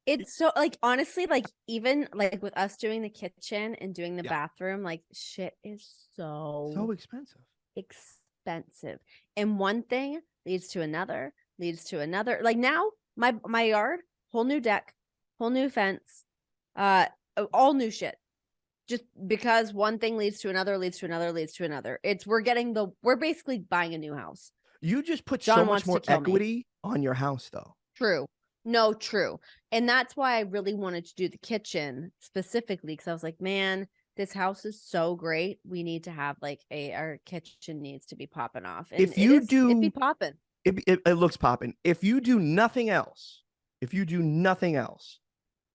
[SPEAKER 1] It's so like honestly, like even like with us doing the kitchen and doing the bathroom, like shit is
[SPEAKER 2] so expensive.
[SPEAKER 1] Expensive. And one thing leads to another, Like now, my yard, whole new deck, whole new fence, all new shit. Just because one thing leads to another, leads to another, leads to another. We're basically buying a new house.
[SPEAKER 2] You just put
[SPEAKER 1] John
[SPEAKER 2] so much more equity on your house, though.
[SPEAKER 1] True. No, true. And that's why I really wanted to do the kitchen specifically, because I was like, man, this house is so great. We need to have like our kitchen needs to be popping off. And
[SPEAKER 2] if you
[SPEAKER 1] it'd be popping.
[SPEAKER 2] It looks popping. If you do nothing else,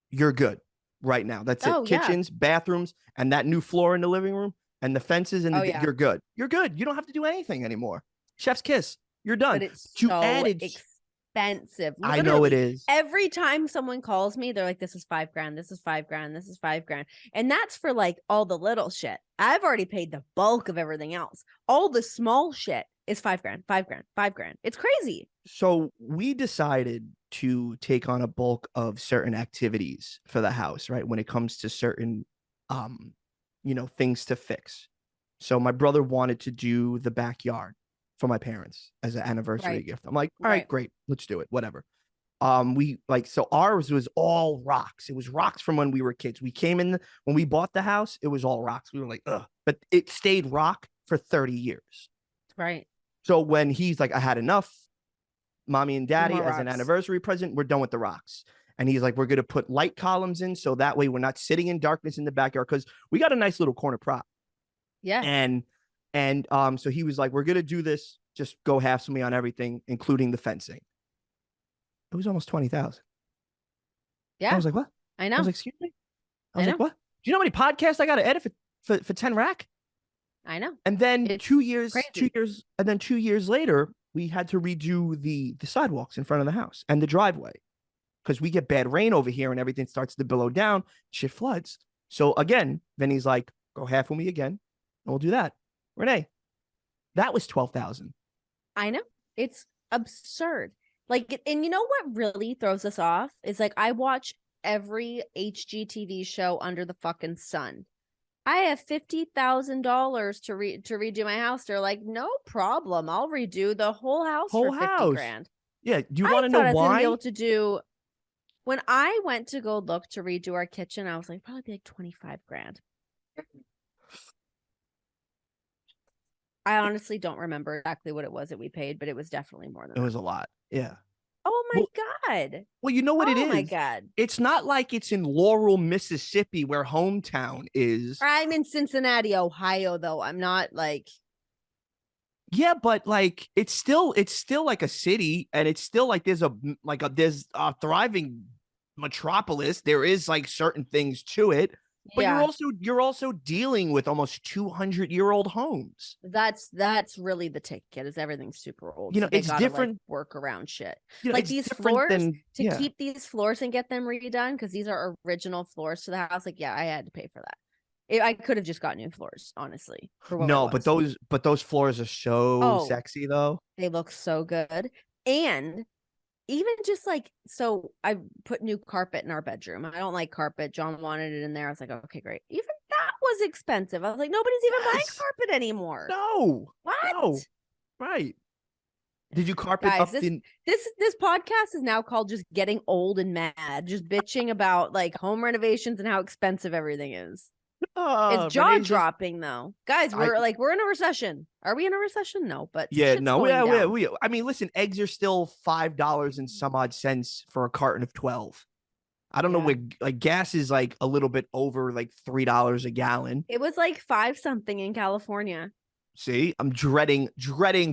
[SPEAKER 2] you're good right now. That's it. Kitchens, bathrooms, and that new floor in the living room and the fences and you're good. You're good. You don't have to do anything anymore. Chef's kiss. You're done.
[SPEAKER 1] But it's so expensive. Literally,
[SPEAKER 2] I know it is.
[SPEAKER 1] Every time someone calls me, they're like, this is $5,000. This is $5,000. This is $5,000. And that's for like all the little shit. I've already paid the bulk of everything else. All the small shit is $5,000, $5,000, $5,000. It's crazy.
[SPEAKER 2] So we decided to take on a bulk of certain activities for the house, right? When it comes to certain, things to fix. So my brother wanted to do the backyard for my parents as an anniversary gift. I'm like, all right, great. Let's do it. Whatever. So ours was all rocks. It was rocks from when we were kids. We came in when we bought the house, it was all rocks. We were like, ugh, but it stayed rock for 30 years.
[SPEAKER 1] Right.
[SPEAKER 2] So when he's like, I had enough, mommy and daddy, as
[SPEAKER 1] rocks.
[SPEAKER 2] an anniversary present, we're done with the rocks. And he's like, we're going to put light columns in. So that way we're not sitting in darkness in the backyard. Cause we got a nice little corner prop.
[SPEAKER 1] Yeah.
[SPEAKER 2] And so he was like, we're going to do this. Just go half me on everything, including the fencing. It was almost 20,000.
[SPEAKER 1] Yeah.
[SPEAKER 2] I was like, what?
[SPEAKER 1] I know.
[SPEAKER 2] I was like, excuse me? I was like, what? Do you know how many podcasts I got to edit for 10 rack?
[SPEAKER 1] I know.
[SPEAKER 2] And then
[SPEAKER 1] it's
[SPEAKER 2] 2 years,
[SPEAKER 1] crazy.
[SPEAKER 2] 2 years, and then 2 years later, we had to redo the sidewalks in front of the house and the driveway because we get bad rain over here and everything starts to billow down. Shit floods. So again, then he's like, go half with me again, and we'll do that. Renee, that was 12,000.
[SPEAKER 1] I know. It's absurd. Like, and you know what really throws us off is like I watch every HGTV show under the fucking sun. I have $50,000 to redo my house. They're like, no problem. I'll redo the whole house for $50,000.
[SPEAKER 2] Yeah. Do you want to know
[SPEAKER 1] I was
[SPEAKER 2] why?
[SPEAKER 1] gonna be able to do. When I went to go look to redo our kitchen, I was like, probably be like $25,000. I honestly don't remember exactly what it was that we paid, but it was definitely more than
[SPEAKER 2] it was a lot. Yeah.
[SPEAKER 1] Oh my
[SPEAKER 2] Well,
[SPEAKER 1] God.
[SPEAKER 2] well, you know what it
[SPEAKER 1] Oh my
[SPEAKER 2] is?
[SPEAKER 1] God.
[SPEAKER 2] It's not like it's in Laurel, Mississippi, where hometown is.
[SPEAKER 1] I'm in Cincinnati, Ohio, though. I'm not like,
[SPEAKER 2] Yeah, but like it's still like a city, and it's still like there's a thriving metropolis. There is like certain things to it, but you're
[SPEAKER 1] yeah,
[SPEAKER 2] also dealing with almost 200-year-old homes.
[SPEAKER 1] that's really the ticket is everything's super old.
[SPEAKER 2] You know,
[SPEAKER 1] So they
[SPEAKER 2] it's
[SPEAKER 1] gotta like
[SPEAKER 2] different.
[SPEAKER 1] work around shit.
[SPEAKER 2] You know,
[SPEAKER 1] Like
[SPEAKER 2] it's
[SPEAKER 1] these
[SPEAKER 2] different
[SPEAKER 1] floors,
[SPEAKER 2] than
[SPEAKER 1] to
[SPEAKER 2] yeah.
[SPEAKER 1] keep these floors and get them redone, because these are original floors to the house. Like, yeah, I had to pay for that. I could have just got new floors, honestly, for what it
[SPEAKER 2] No, but
[SPEAKER 1] was.
[SPEAKER 2] those floors are so
[SPEAKER 1] Oh,
[SPEAKER 2] sexy though.
[SPEAKER 1] they look so good. And even just like, so I put new carpet in our bedroom. I don't like carpet. John wanted it in there. I was like, okay, great. Even that was expensive. I was like, nobody's even buying
[SPEAKER 2] Yes.
[SPEAKER 1] carpet anymore.
[SPEAKER 2] No.
[SPEAKER 1] What?
[SPEAKER 2] No. Right. Did you carpet
[SPEAKER 1] Guys,
[SPEAKER 2] up
[SPEAKER 1] this
[SPEAKER 2] the
[SPEAKER 1] this podcast is now called just getting old and mad, just bitching about like home renovations and how expensive everything is. It's jaw
[SPEAKER 2] Renee's just
[SPEAKER 1] dropping though. Guys,
[SPEAKER 2] I
[SPEAKER 1] we're in a recession. Are we in a recession? No, but
[SPEAKER 2] yeah,
[SPEAKER 1] shit's
[SPEAKER 2] no,
[SPEAKER 1] going down.
[SPEAKER 2] I mean, listen, eggs are still $5 and some odd cents for a carton of 12. I don't know
[SPEAKER 1] Yeah.
[SPEAKER 2] where like gas is like a little bit over like $3 a gallon.
[SPEAKER 1] It was like 5 something in California.
[SPEAKER 2] See, I'm dreading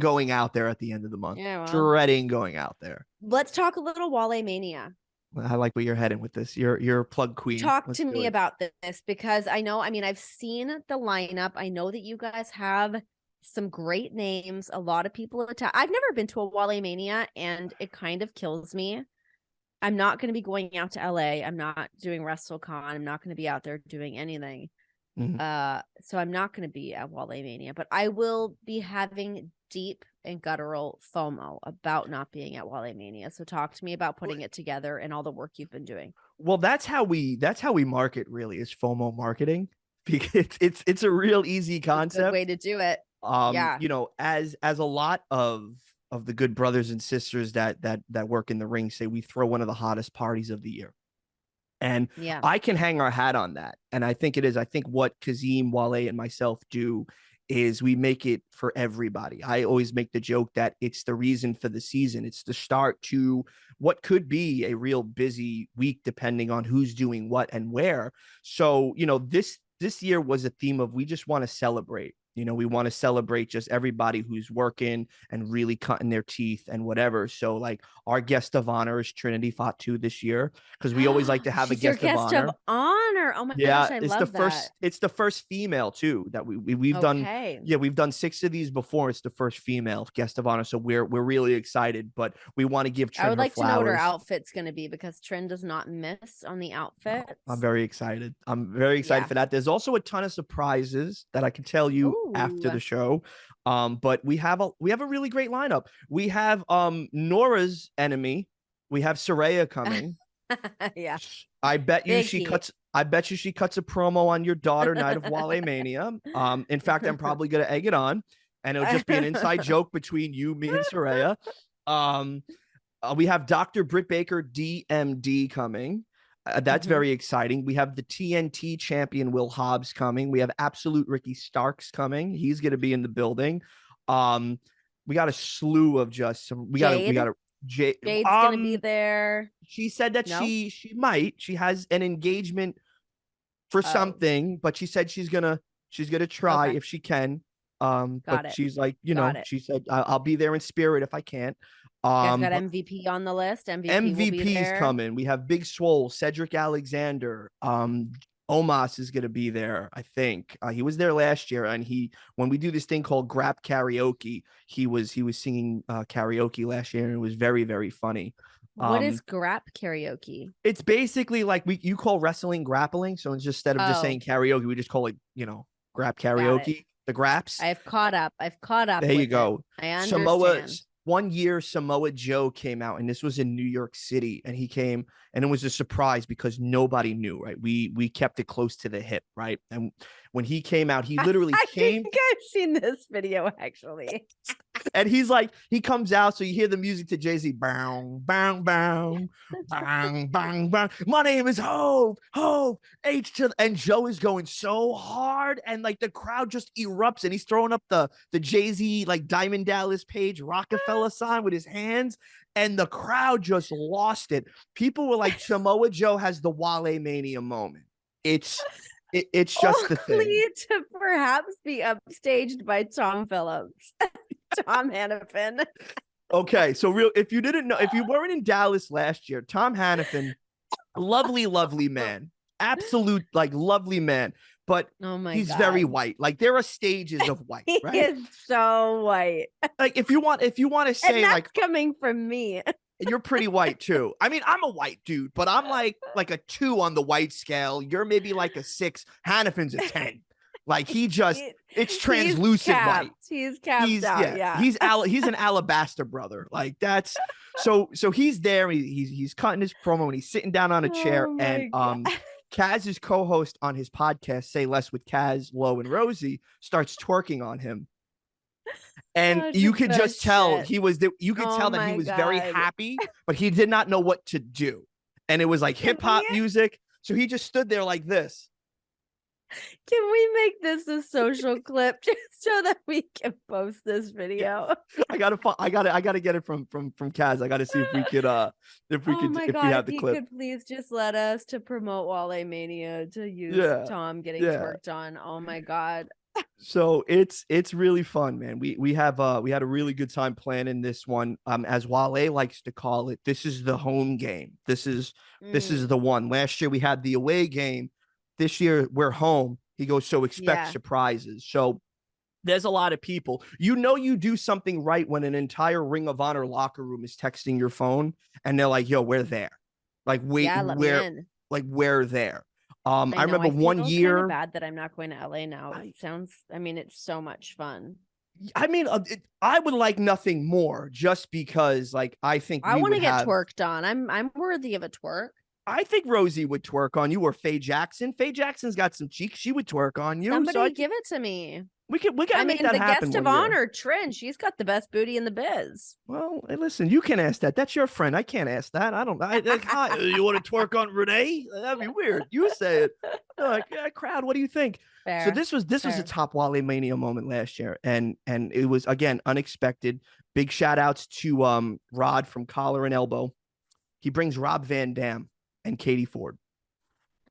[SPEAKER 2] going out there at the end of the month.
[SPEAKER 1] Yeah, well.
[SPEAKER 2] Dreading going out there.
[SPEAKER 1] Let's talk a little Walemania.
[SPEAKER 2] I like where you're heading with this. You're a plug queen.
[SPEAKER 1] Talk
[SPEAKER 2] Let's
[SPEAKER 1] to
[SPEAKER 2] do
[SPEAKER 1] me
[SPEAKER 2] it.
[SPEAKER 1] about this because I know, I mean, I've seen the lineup. I know that you guys have some great names. A lot of people attack. I've never been to a Walemania and it kind of kills me. I'm not going to be going out to LA. I'm not doing WrestleCon. I'm not going to be out there doing anything.
[SPEAKER 2] Mhm.
[SPEAKER 1] So I'm not going to be at Walemania, but I will be having deep and guttural FOMO about not being at Walemania. So talk to me about putting it together and all the work you've been doing.
[SPEAKER 2] Well, that's how we market really is FOMO marketing because it's a real easy
[SPEAKER 1] It's a good
[SPEAKER 2] concept.
[SPEAKER 1] way to do it. Yeah.
[SPEAKER 2] You know, as a lot of the good brothers and sisters that work in the ring say, we throw one of the hottest parties of the year. And
[SPEAKER 1] Yeah.
[SPEAKER 2] I can hang our hat on that. And I think it is. I think what Kazim, Wale, and myself do is we make it for everybody. I always make the joke that it's the reason for the season. It's the start to what could be a real busy week, depending on who's doing what and where. So, you know, this year was a theme of we just want to celebrate. You know, we want to celebrate just everybody who's working and really cutting their teeth and whatever. So, like, our guest of honor is Trinity Fatu this year because we always like to have a
[SPEAKER 1] She's your
[SPEAKER 2] guest of
[SPEAKER 1] guest
[SPEAKER 2] honor.
[SPEAKER 1] of honor. Oh my
[SPEAKER 2] Yeah,
[SPEAKER 1] gosh, I
[SPEAKER 2] it's the
[SPEAKER 1] love that.
[SPEAKER 2] first. It's the first female too that we've done.
[SPEAKER 1] Okay.
[SPEAKER 2] Yeah, we've done 6 of these before. It's the first female guest of honor, so we're really excited. But we want to give
[SPEAKER 1] I
[SPEAKER 2] Trin
[SPEAKER 1] would
[SPEAKER 2] her
[SPEAKER 1] like to know what her
[SPEAKER 2] flowers.
[SPEAKER 1] outfit's going to be because Trin does not miss on the
[SPEAKER 2] Oh,
[SPEAKER 1] outfits.
[SPEAKER 2] I'm very excited. I'm very excited
[SPEAKER 1] Yeah.
[SPEAKER 2] for that. There's also a ton of surprises that I can tell you after
[SPEAKER 1] Ooh.
[SPEAKER 2] the show. But we have a really great lineup. We have Nora's enemy. We have Saraya coming.
[SPEAKER 1] Yeah.
[SPEAKER 2] I bet you
[SPEAKER 1] Big
[SPEAKER 2] she
[SPEAKER 1] heat.
[SPEAKER 2] cuts. I bet you she cuts a promo on your daughter night of Walemania. In fact, I'm probably gonna egg it on, and it'll just be an inside joke between you, me, and Saraya. Um, we have Dr. Britt Baker, DMD, coming. That's
[SPEAKER 1] Mhm.
[SPEAKER 2] very exciting. We have the TNT champion Will Hobbs coming. We have Absolute Ricky Starks coming. He's going to be in the building. We got a slew of just some. We got
[SPEAKER 1] Jade?
[SPEAKER 2] a Jade.
[SPEAKER 1] Jade's gonna be there.
[SPEAKER 2] She said that
[SPEAKER 1] No?
[SPEAKER 2] she might. She has an engagement for
[SPEAKER 1] Oh,
[SPEAKER 2] something, but she said she's gonna try
[SPEAKER 1] okay.
[SPEAKER 2] if she can.
[SPEAKER 1] Got
[SPEAKER 2] But
[SPEAKER 1] it.
[SPEAKER 2] she's like,
[SPEAKER 1] Got it.
[SPEAKER 2] she said I'll be there in spirit if I can't.
[SPEAKER 1] You guys got
[SPEAKER 2] But
[SPEAKER 1] MVP on the list. MVP will be
[SPEAKER 2] MVP's
[SPEAKER 1] there.
[SPEAKER 2] coming. We have Big Swole, Cedric Alexander. Omos is gonna be there. I think he was there last year, and when we do this thing called Grap Karaoke, he was singing karaoke last year, and it was very very funny.
[SPEAKER 1] What is grap karaoke?
[SPEAKER 2] It's basically like you call wrestling grappling. So instead of just
[SPEAKER 1] Oh,
[SPEAKER 2] saying karaoke, we just call it Grap
[SPEAKER 1] got it.
[SPEAKER 2] Karaoke. The Graps.
[SPEAKER 1] I've caught up. I've caught up
[SPEAKER 2] There you
[SPEAKER 1] with it.
[SPEAKER 2] go.
[SPEAKER 1] I
[SPEAKER 2] Samoa.
[SPEAKER 1] understand.
[SPEAKER 2] One year, Samoa Joe came out, and this was in New York City, and he came, and it was a surprise because nobody knew, right? We kept it close to the hip, right? And when he came out, he literally
[SPEAKER 1] I
[SPEAKER 2] came.
[SPEAKER 1] think I've seen this video actually.
[SPEAKER 2] And he's like, he comes out, so you hear the music to Jay-Z, bang, bang, bang, bang, bang, bang. My name is Hope, Hope, H to, and Joe is going so hard, and like the crowd just erupts, and he's throwing up the Jay-Z like Diamond Dallas Page Rockefeller sign with his hands, and the crowd just lost it. People were like, Samoa Joe has the Walemania moment. It's just the thing.
[SPEAKER 1] Only to perhaps be upstaged by Tom Phillips. Tom Hannifan.
[SPEAKER 2] Okay, so real, if you didn't know, if you weren't in Dallas last year, Tom Hannifan, lovely, lovely man, absolute like lovely man, but
[SPEAKER 1] Oh my
[SPEAKER 2] he's
[SPEAKER 1] God.
[SPEAKER 2] very white. Like there are stages of white,
[SPEAKER 1] He
[SPEAKER 2] right?
[SPEAKER 1] is so white.
[SPEAKER 2] Like if you want to say
[SPEAKER 1] And that's
[SPEAKER 2] like
[SPEAKER 1] coming from me.
[SPEAKER 2] you're pretty white too. I mean, I'm a white dude, but I'm like a 2 on the white scale. You're maybe like a 6. Hannifin's a 10. Like he just, it's translucent white.
[SPEAKER 1] He's capped out. Yeah.
[SPEAKER 2] He's an alabaster brother. Like that's so he's there. He's cutting his promo and he's sitting down on a chair.
[SPEAKER 1] Oh
[SPEAKER 2] And
[SPEAKER 1] my God.
[SPEAKER 2] Kaz's co-host on his podcast, Say Less with Kaz, Lo, and Rosie, starts twerking on him. And
[SPEAKER 1] Such
[SPEAKER 2] you
[SPEAKER 1] a
[SPEAKER 2] could
[SPEAKER 1] best
[SPEAKER 2] just tell
[SPEAKER 1] shit.
[SPEAKER 2] he was you could
[SPEAKER 1] Oh
[SPEAKER 2] tell that he
[SPEAKER 1] my
[SPEAKER 2] was very
[SPEAKER 1] God.
[SPEAKER 2] happy, but he did not know what to do. And it was like hip hop music. So he just stood there like this.
[SPEAKER 1] Can we make this a social clip just so that we can post this video?
[SPEAKER 2] I gotta get it from Kaz. I gotta see if we could
[SPEAKER 1] Oh my
[SPEAKER 2] if we
[SPEAKER 1] God,
[SPEAKER 2] have
[SPEAKER 1] if
[SPEAKER 2] the
[SPEAKER 1] you
[SPEAKER 2] clip.
[SPEAKER 1] could please just let us to promote Walemania to use Tom getting twerked on. Oh my God.
[SPEAKER 2] So it's really fun, man. We had a really good time planning this one. As Wale likes to call it, this is the home game. This is the one. Last year we had the away game. This year we're home. He goes, so expect surprises. So there's a lot of people. You do something right when an entire Ring of Honor locker room is texting your phone and they're like, yo, we're there. Like, wait, we're there. I remember one year.
[SPEAKER 1] Kind of bad that I'm not going to LA now. It's so much fun.
[SPEAKER 2] I mean, I would like nothing more just because, like, I think
[SPEAKER 1] I want to get twerked on. I'm worthy of a twerk.
[SPEAKER 2] I think Rosie would twerk on you, or Faye Jackson. Faye Jackson's got some cheeks. She would twerk on you.
[SPEAKER 1] Somebody give it to me.
[SPEAKER 2] We gotta make that happen.
[SPEAKER 1] The guest of honor, Trin, she's got the best booty in the biz.
[SPEAKER 2] Well, hey, listen, you can ask that. That's your friend. I can't ask that. I don't. You want to twerk on Renee? That'd be weird. You say it. Like, yeah, crowd. What do you think?
[SPEAKER 1] Fair.
[SPEAKER 2] So this was a top Walemania moment last year, and it was again unexpected. Big shout outs to Rod from Collar and Elbow. He brings Rob Van Dam and Katie Ford.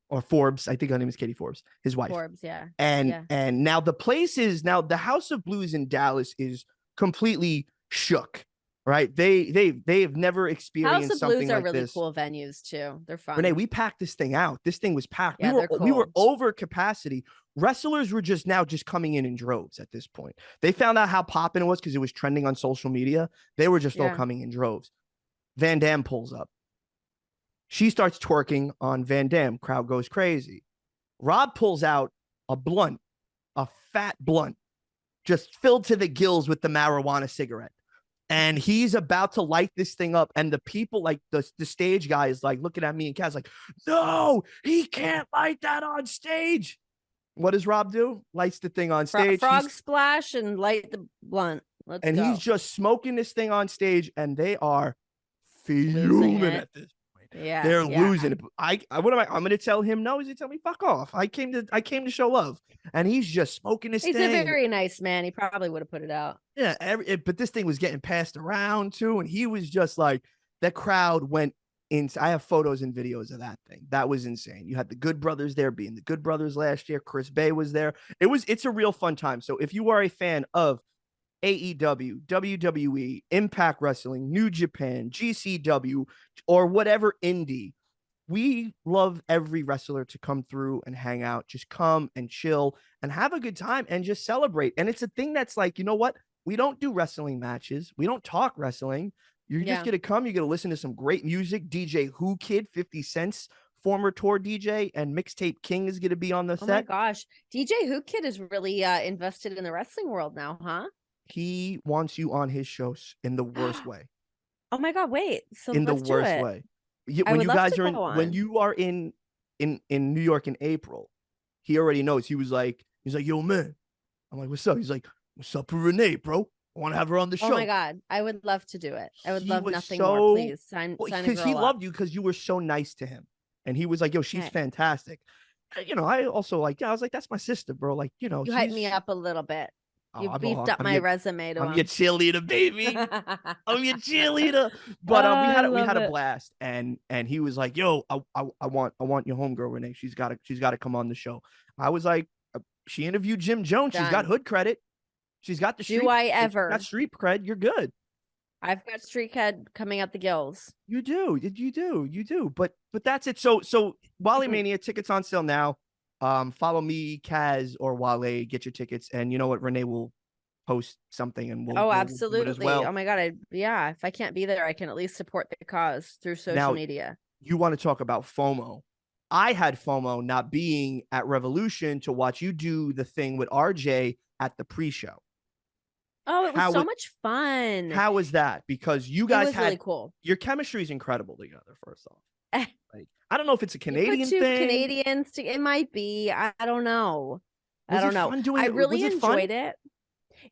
[SPEAKER 2] Or Forbes, I think her name is Katie Forbes, his wife.
[SPEAKER 1] Forbes, yeah.
[SPEAKER 2] And now the House of Blues in Dallas is completely shook, right? They've never experienced
[SPEAKER 1] House of
[SPEAKER 2] something
[SPEAKER 1] Blues
[SPEAKER 2] like
[SPEAKER 1] are really
[SPEAKER 2] this.
[SPEAKER 1] cool venues too. They're fun.
[SPEAKER 2] Renee, we packed this thing out. This thing was packed.
[SPEAKER 1] Yeah,
[SPEAKER 2] We were over capacity. Wrestlers were just coming in droves at this point. They found out how popping it was because it was trending on social media. They were just all coming in droves. Van Dam pulls up. She starts twerking on Van Dam. Crowd goes crazy. Rob pulls out a blunt, a fat blunt, just filled to the gills with the marijuana cigarette. And he's about to light this thing up. And the people, like the stage guy is like looking at me and Kaz like, no, he can't light that on stage. What does Rob do? Lights the thing on stage.
[SPEAKER 1] Frog splash and light the blunt. Let's go.
[SPEAKER 2] He's just smoking this thing on stage and they are fuming at this.
[SPEAKER 1] Yeah,
[SPEAKER 2] they're losing it. I'm going to tell him no. He's going to tell me fuck off. I came to show love, and he's just smoking this thing.
[SPEAKER 1] He's a very nice man. He probably would have put it out.
[SPEAKER 2] Yeah, but this thing was getting passed around too, and he was just like, the crowd went in. I have photos and videos of that thing. That was insane. You had the Good Brothers there, being the Good Brothers last year. Chris Bay was there. It's a real fun time. So if you are a fan of AEW, WWE, Impact Wrestling, New Japan, GCW, or whatever indie, we love every wrestler to come through and hang out. Just come and chill and have a good time and just celebrate. And it's a thing that's like, you know what? We don't do wrestling matches. We don't talk wrestling. You're just going to come. You're going to listen to some great music. DJ Who Kid, 50 Cent's former tour DJ, and Mixtape King is going to be on the set.
[SPEAKER 1] Oh my gosh. DJ Who Kid is really invested in the wrestling world now, huh?
[SPEAKER 2] He wants you on his shows in the worst way.
[SPEAKER 1] Oh my God! Wait, so
[SPEAKER 2] in the worst way. When you guys are when you are in New York in April, he already knows. He's like, yo, man. I'm like, what's up? He's like, what's up with Renee, bro? I want to have her on the show.
[SPEAKER 1] Oh my God. I would love to do it. I would
[SPEAKER 2] He
[SPEAKER 1] love
[SPEAKER 2] was
[SPEAKER 1] nothing
[SPEAKER 2] so
[SPEAKER 1] more. Please sign a
[SPEAKER 2] because he
[SPEAKER 1] girl
[SPEAKER 2] loved
[SPEAKER 1] up.
[SPEAKER 2] you because you were so nice to him. And he was like, yo, she's
[SPEAKER 1] Okay.
[SPEAKER 2] fantastic. You know, I also like, yeah, I was like, that's my sister, bro. Like, you know,
[SPEAKER 1] You hyped me up a little bit. You beefed up my resume to
[SPEAKER 2] I'm
[SPEAKER 1] him.
[SPEAKER 2] your cheerleader, baby. I'm your cheerleader. But
[SPEAKER 1] Oh,
[SPEAKER 2] we had a
[SPEAKER 1] it.
[SPEAKER 2] blast, and he was like, "Yo, I want your homegirl Renee. She's got to come on the show." I was like, she interviewed Jim Jones. She's got
[SPEAKER 1] Done.
[SPEAKER 2] hood credit. She's got the street.
[SPEAKER 1] Do I
[SPEAKER 2] She's
[SPEAKER 1] ever?
[SPEAKER 2] got street cred. You're good.
[SPEAKER 1] I've got street cred coming out the gills.
[SPEAKER 2] You do. You do. But that's it. So Walemania tickets on sale now. Follow me, Kaz or Wale. Get your tickets, and you know what? Renee will post something, and we'll
[SPEAKER 1] absolutely.
[SPEAKER 2] do it as well.
[SPEAKER 1] Oh my God. If I can't be there, I can at least support the cause through social media.
[SPEAKER 2] You want to talk about FOMO? I had FOMO not being at Revolution to watch you do the thing with RJ at the pre-show.
[SPEAKER 1] Oh, it was so much fun.
[SPEAKER 2] How was that? Because you guys had
[SPEAKER 1] really cool.
[SPEAKER 2] Your chemistry is incredible together. First off, like, I don't know if it's a Canadian thing.
[SPEAKER 1] Canadians, it might be. I don't know. I don't know. I really enjoyed it.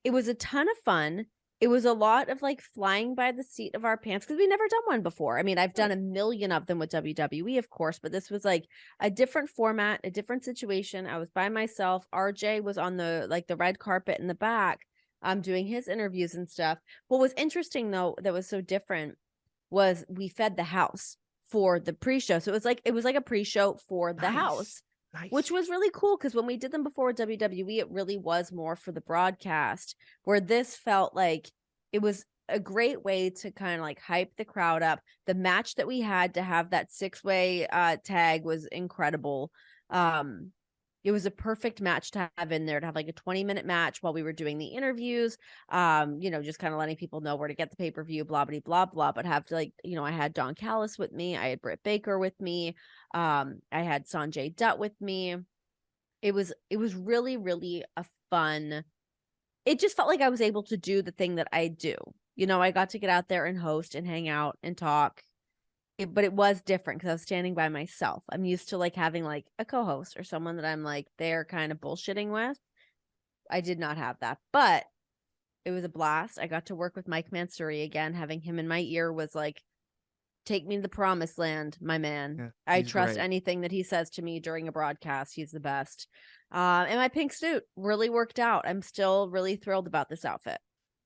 [SPEAKER 1] It was a ton of fun. It was a lot of like flying by the seat of our pants because we've never done one before. I mean, I've done a million of them with WWE, of course, but this was like a different format, a different situation. I was by myself. RJ was on the red carpet in the back, doing his interviews and stuff. What was interesting though, that was so different, was we fed the house for the pre-show. So it was like a pre-show for the house. Nice. Which was really cool because when we did them before with WWE, it really was more for the broadcast, where this felt like it was a great way to kind of like hype the crowd up. The match that we had to have that 6-way tag was incredible. It was a perfect match to have in there, to have like a 20-minute match while we were doing the interviews. Just kind of letting people know where to get the pay-per-view, blah, blah, blah, blah. But have to I had Don Callis with me. I had Britt Baker with me. I had Sanjay Dutt with me. It was really, really a fun. It just felt like I was able to do the thing that I do. I got to get out there and host and hang out and talk. But it was different because I was standing by myself. I'm used to like having like a co-host or someone that I'm like they're kind of bullshitting with. I did not have that, but it was a blast. I got to work with Mike Mansouri again. Having him in my ear was like, take me to the promised land, my man. Yeah, I trust anything that he says to me during a broadcast. He's the best. And my pink suit really worked out. I'm still really thrilled about this outfit.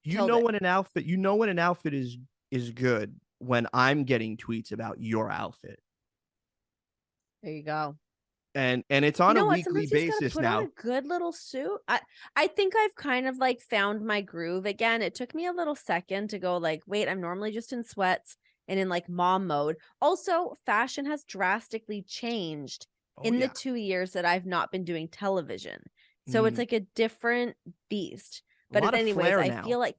[SPEAKER 2] When an outfit is good when I'm getting tweets about your outfit.
[SPEAKER 1] There you go.
[SPEAKER 2] And it's on a weekly basis
[SPEAKER 1] put
[SPEAKER 2] now.
[SPEAKER 1] On a good little suit. I think I've kind of like found my groove again. It took me a little second to go like, wait, I'm normally just in sweats and in like mom mode. Also, fashion has drastically changed in the 2 years that I've not been doing television. So it's like a different beast. But anyways, I feel like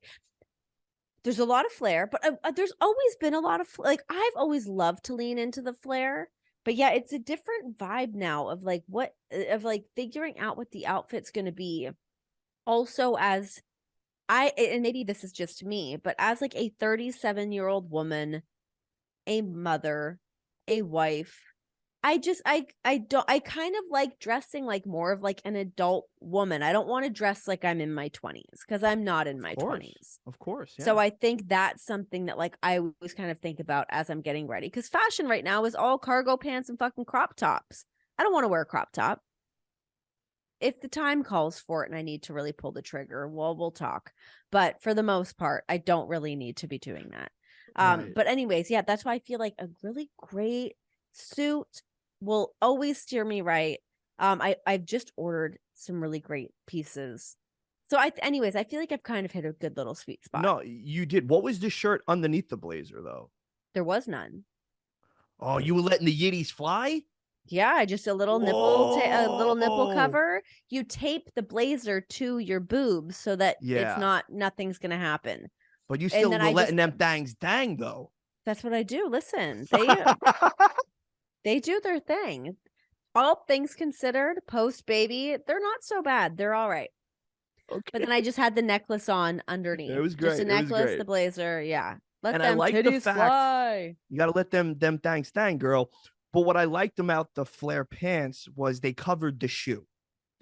[SPEAKER 1] there's a lot of flair, but there's always been a lot of like I've always loved to lean into the flair, but yeah, it's a different vibe now of like figuring out what the outfit's going to be. Also, and maybe this is just me, but as like a 37-year-old woman, a mother, a wife, I kind of like dressing like more of like an adult woman. I don't want to dress like I'm in my 20s because I'm not in my 20s.
[SPEAKER 2] Of course. Yeah.
[SPEAKER 1] So I think that's something that like I always kind of think about as I'm getting ready, because fashion right now is all cargo pants and fucking crop tops. I don't want to wear a crop top. If the time calls for it and I need to really pull the trigger, well, we'll talk. But for the most part, I don't really need to be doing that. Right. But anyways, yeah, that's why I feel like a really great suit will always steer me right. I've just ordered some really great pieces. So I feel like I've kind of hit a good little sweet spot.
[SPEAKER 2] No, you did. What was the shirt underneath the blazer though?
[SPEAKER 1] There was none.
[SPEAKER 2] Oh, you were letting the yitties fly?
[SPEAKER 1] Yeah, just a little nipple cover. You tape the blazer to your boobs so that nothing's gonna happen.
[SPEAKER 2] But you still were letting them things dang though.
[SPEAKER 1] That's what I do. Listen, they do their thing. All things considered, post baby, they're not so bad. They're all right. Okay. But then I just had the necklace on underneath.
[SPEAKER 2] It was great.
[SPEAKER 1] Just a necklace, the blazer. Yeah.
[SPEAKER 2] Let them titties fly. You got to let them things dang, girl. But what I liked about the flare pants was they covered the shoe.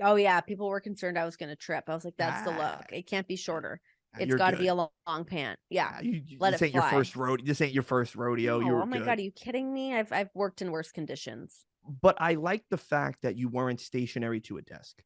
[SPEAKER 1] Oh, yeah. People were concerned I was going to trip. I was like, that's the look. It can't be shorter. It's
[SPEAKER 2] You're
[SPEAKER 1] got to be
[SPEAKER 2] good.
[SPEAKER 1] a long pant. Yeah. Let
[SPEAKER 2] This
[SPEAKER 1] it
[SPEAKER 2] ain't your
[SPEAKER 1] fly.
[SPEAKER 2] first rodeo. This ain't your first rodeo.
[SPEAKER 1] No,
[SPEAKER 2] You're
[SPEAKER 1] oh my
[SPEAKER 2] good.
[SPEAKER 1] God, are you kidding me? I've worked in worse conditions.
[SPEAKER 2] But I like the fact that you weren't stationary to a desk.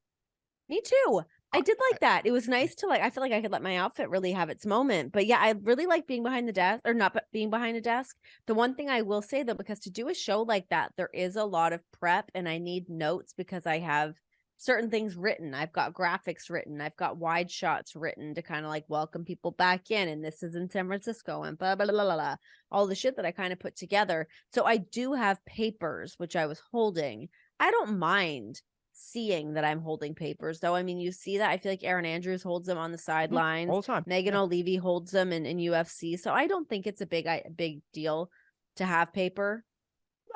[SPEAKER 1] Me too. I did
[SPEAKER 2] I-
[SPEAKER 1] like that. It was nice to I feel like I could let my outfit really have its moment. But yeah, I really like being behind the desk or not being behind a desk. The one thing I will say though, because to do a show like that, there is a lot of prep and I need notes because I have certain things written. I've got graphics written. I've got wide shots written to kind of welcome people back in. And this is in San Francisco and blah, blah, blah, blah, blah. All the shit that I kind of put together. So I do have papers, which I was holding. I don't mind seeing that I'm holding papers, though. I mean, you see that. I feel like Erin Andrews holds them on the sidelines.
[SPEAKER 2] all the time.
[SPEAKER 1] Megan O'Leary holds them in UFC. So I don't think it's a big deal to have paper.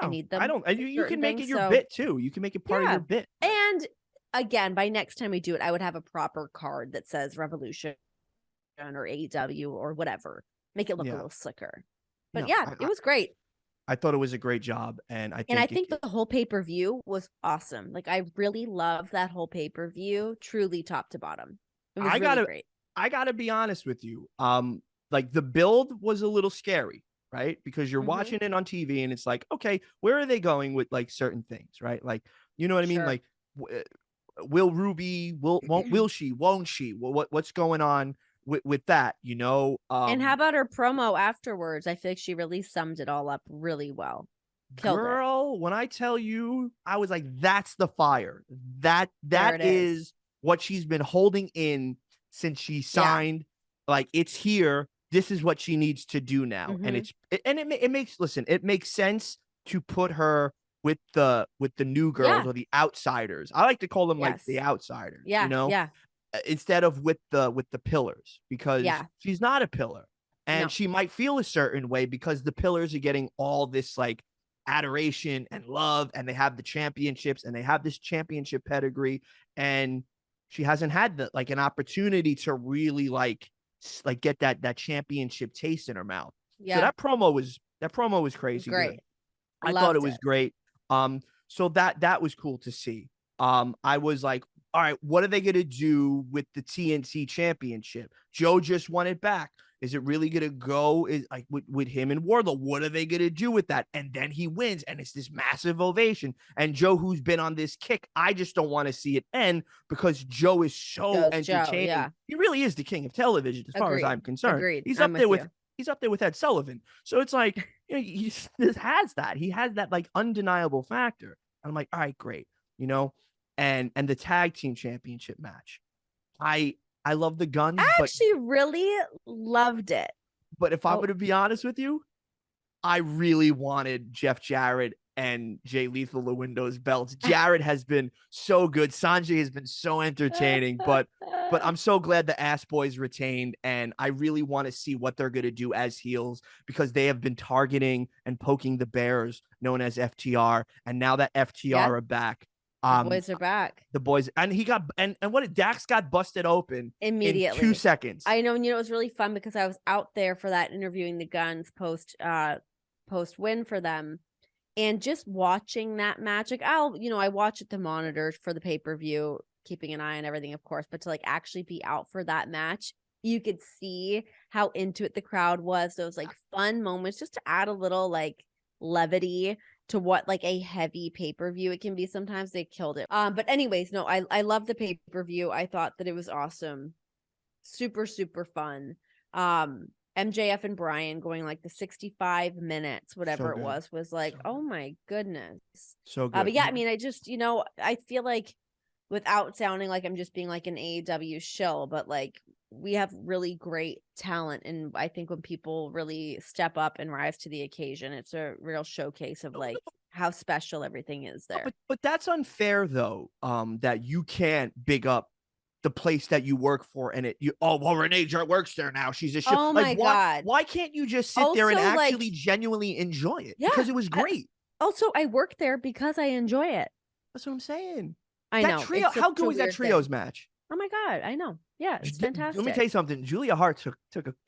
[SPEAKER 1] I
[SPEAKER 2] No,
[SPEAKER 1] need them.
[SPEAKER 2] I don't. And you can make it your
[SPEAKER 1] so,
[SPEAKER 2] bit too. You can make it part of your bit.
[SPEAKER 1] And again, by next time we do it, I would have a proper card that says Revolution or AEW or whatever. Make it look a little slicker. But
[SPEAKER 2] No,
[SPEAKER 1] it was great.
[SPEAKER 2] I thought it was a great job, and I think
[SPEAKER 1] the whole pay-per-view was awesome. I really love that whole pay-per-view, truly top to bottom. It was really great.
[SPEAKER 2] I gotta be honest with you. The build was a little scary, right? Because you're watching it on TV, and it's like, okay, where are they going with certain things, right? You know what I mean?
[SPEAKER 1] Sure.
[SPEAKER 2] Will Ruby, will she, won't she? What's going on with that?
[SPEAKER 1] And how about her promo afterwards? I feel like she really summed it all up really well. Killed
[SPEAKER 2] girl, when I tell you, I was like, that's the fire. That is what she's been holding in since she signed. It's here. This is what she needs to do now. And it makes sense to put her with the new girls or the outsiders. I like to call them the outsiders.
[SPEAKER 1] Yeah.
[SPEAKER 2] Instead of with the pillars, because she's not a pillar. And she might feel a certain way because the pillars are getting all this adoration and love, and they have the championships and they have this championship pedigree, and she hasn't had an opportunity to really get that championship taste in her mouth. So that promo was crazy.
[SPEAKER 1] Great.
[SPEAKER 2] Good. I thought it was great. So that was cool to see. I was like, all right, what are they going to do with the TNT championship? Joe just won it back. Is it really going to go with him and Wardlow? What are they going to do with that? And then he wins, and it's this massive ovation. And Joe, who's been on this kick, I just don't want to see it end because Joe is so entertaining. He really is the king of television, as far as I'm concerned.
[SPEAKER 1] Agreed.
[SPEAKER 2] He's up there with Ed Sullivan. So it's he has that undeniable factor. And I'm like, all right, great. And the tag team championship match. I love the Guns.
[SPEAKER 1] I actually really loved it.
[SPEAKER 2] But if I'm going to be honest with you, I really wanted Jeff Jarrett and Jay Lethal to win those belts. Jarrett has been so good. Sanjay has been so entertaining. But I'm so glad the Ass Boys retained, and I really want to see what they're going to do as heels because they have been targeting and poking the bears known as FTR. And now that FTR are back,
[SPEAKER 1] the boys are back.
[SPEAKER 2] The boys, and he got Dax got busted open
[SPEAKER 1] immediately
[SPEAKER 2] in 2 seconds.
[SPEAKER 1] I know, and it was really fun because I was out there for that interviewing the Guns post win for them, and just watching that match. I watch at the monitors for the pay-per-view, keeping an eye on everything, of course, but to actually be out for that match, you could see how into it the crowd was. Those fun moments just to add a little levity to what a heavy pay-per-view it can be sometimes. They killed it. But anyways, no, I love the pay-per-view. I thought that it was awesome. Super, super fun. MJF and Brian going the 65 minutes, whatever it was oh my goodness.
[SPEAKER 2] So good.
[SPEAKER 1] But yeah, I mean, I just, I feel without sounding like I'm just being an AEW shill, but we have really great talent. And I think when people really step up and rise to the occasion, it's a real showcase of how special everything is there.
[SPEAKER 2] But that's unfair though, that you can't big up the place that you work for and Renee works there now. She's a shill.
[SPEAKER 1] Oh my God.
[SPEAKER 2] Why can't you just sit there and actually genuinely enjoy it?
[SPEAKER 1] Yeah,
[SPEAKER 2] because it was great.
[SPEAKER 1] I work there because I enjoy it.
[SPEAKER 2] That's what I'm saying.
[SPEAKER 1] I know.
[SPEAKER 2] Trio, how good was that trios match?
[SPEAKER 1] Oh my God, I know. Yeah, it's fantastic.
[SPEAKER 2] Let me tell you something. Julia Hart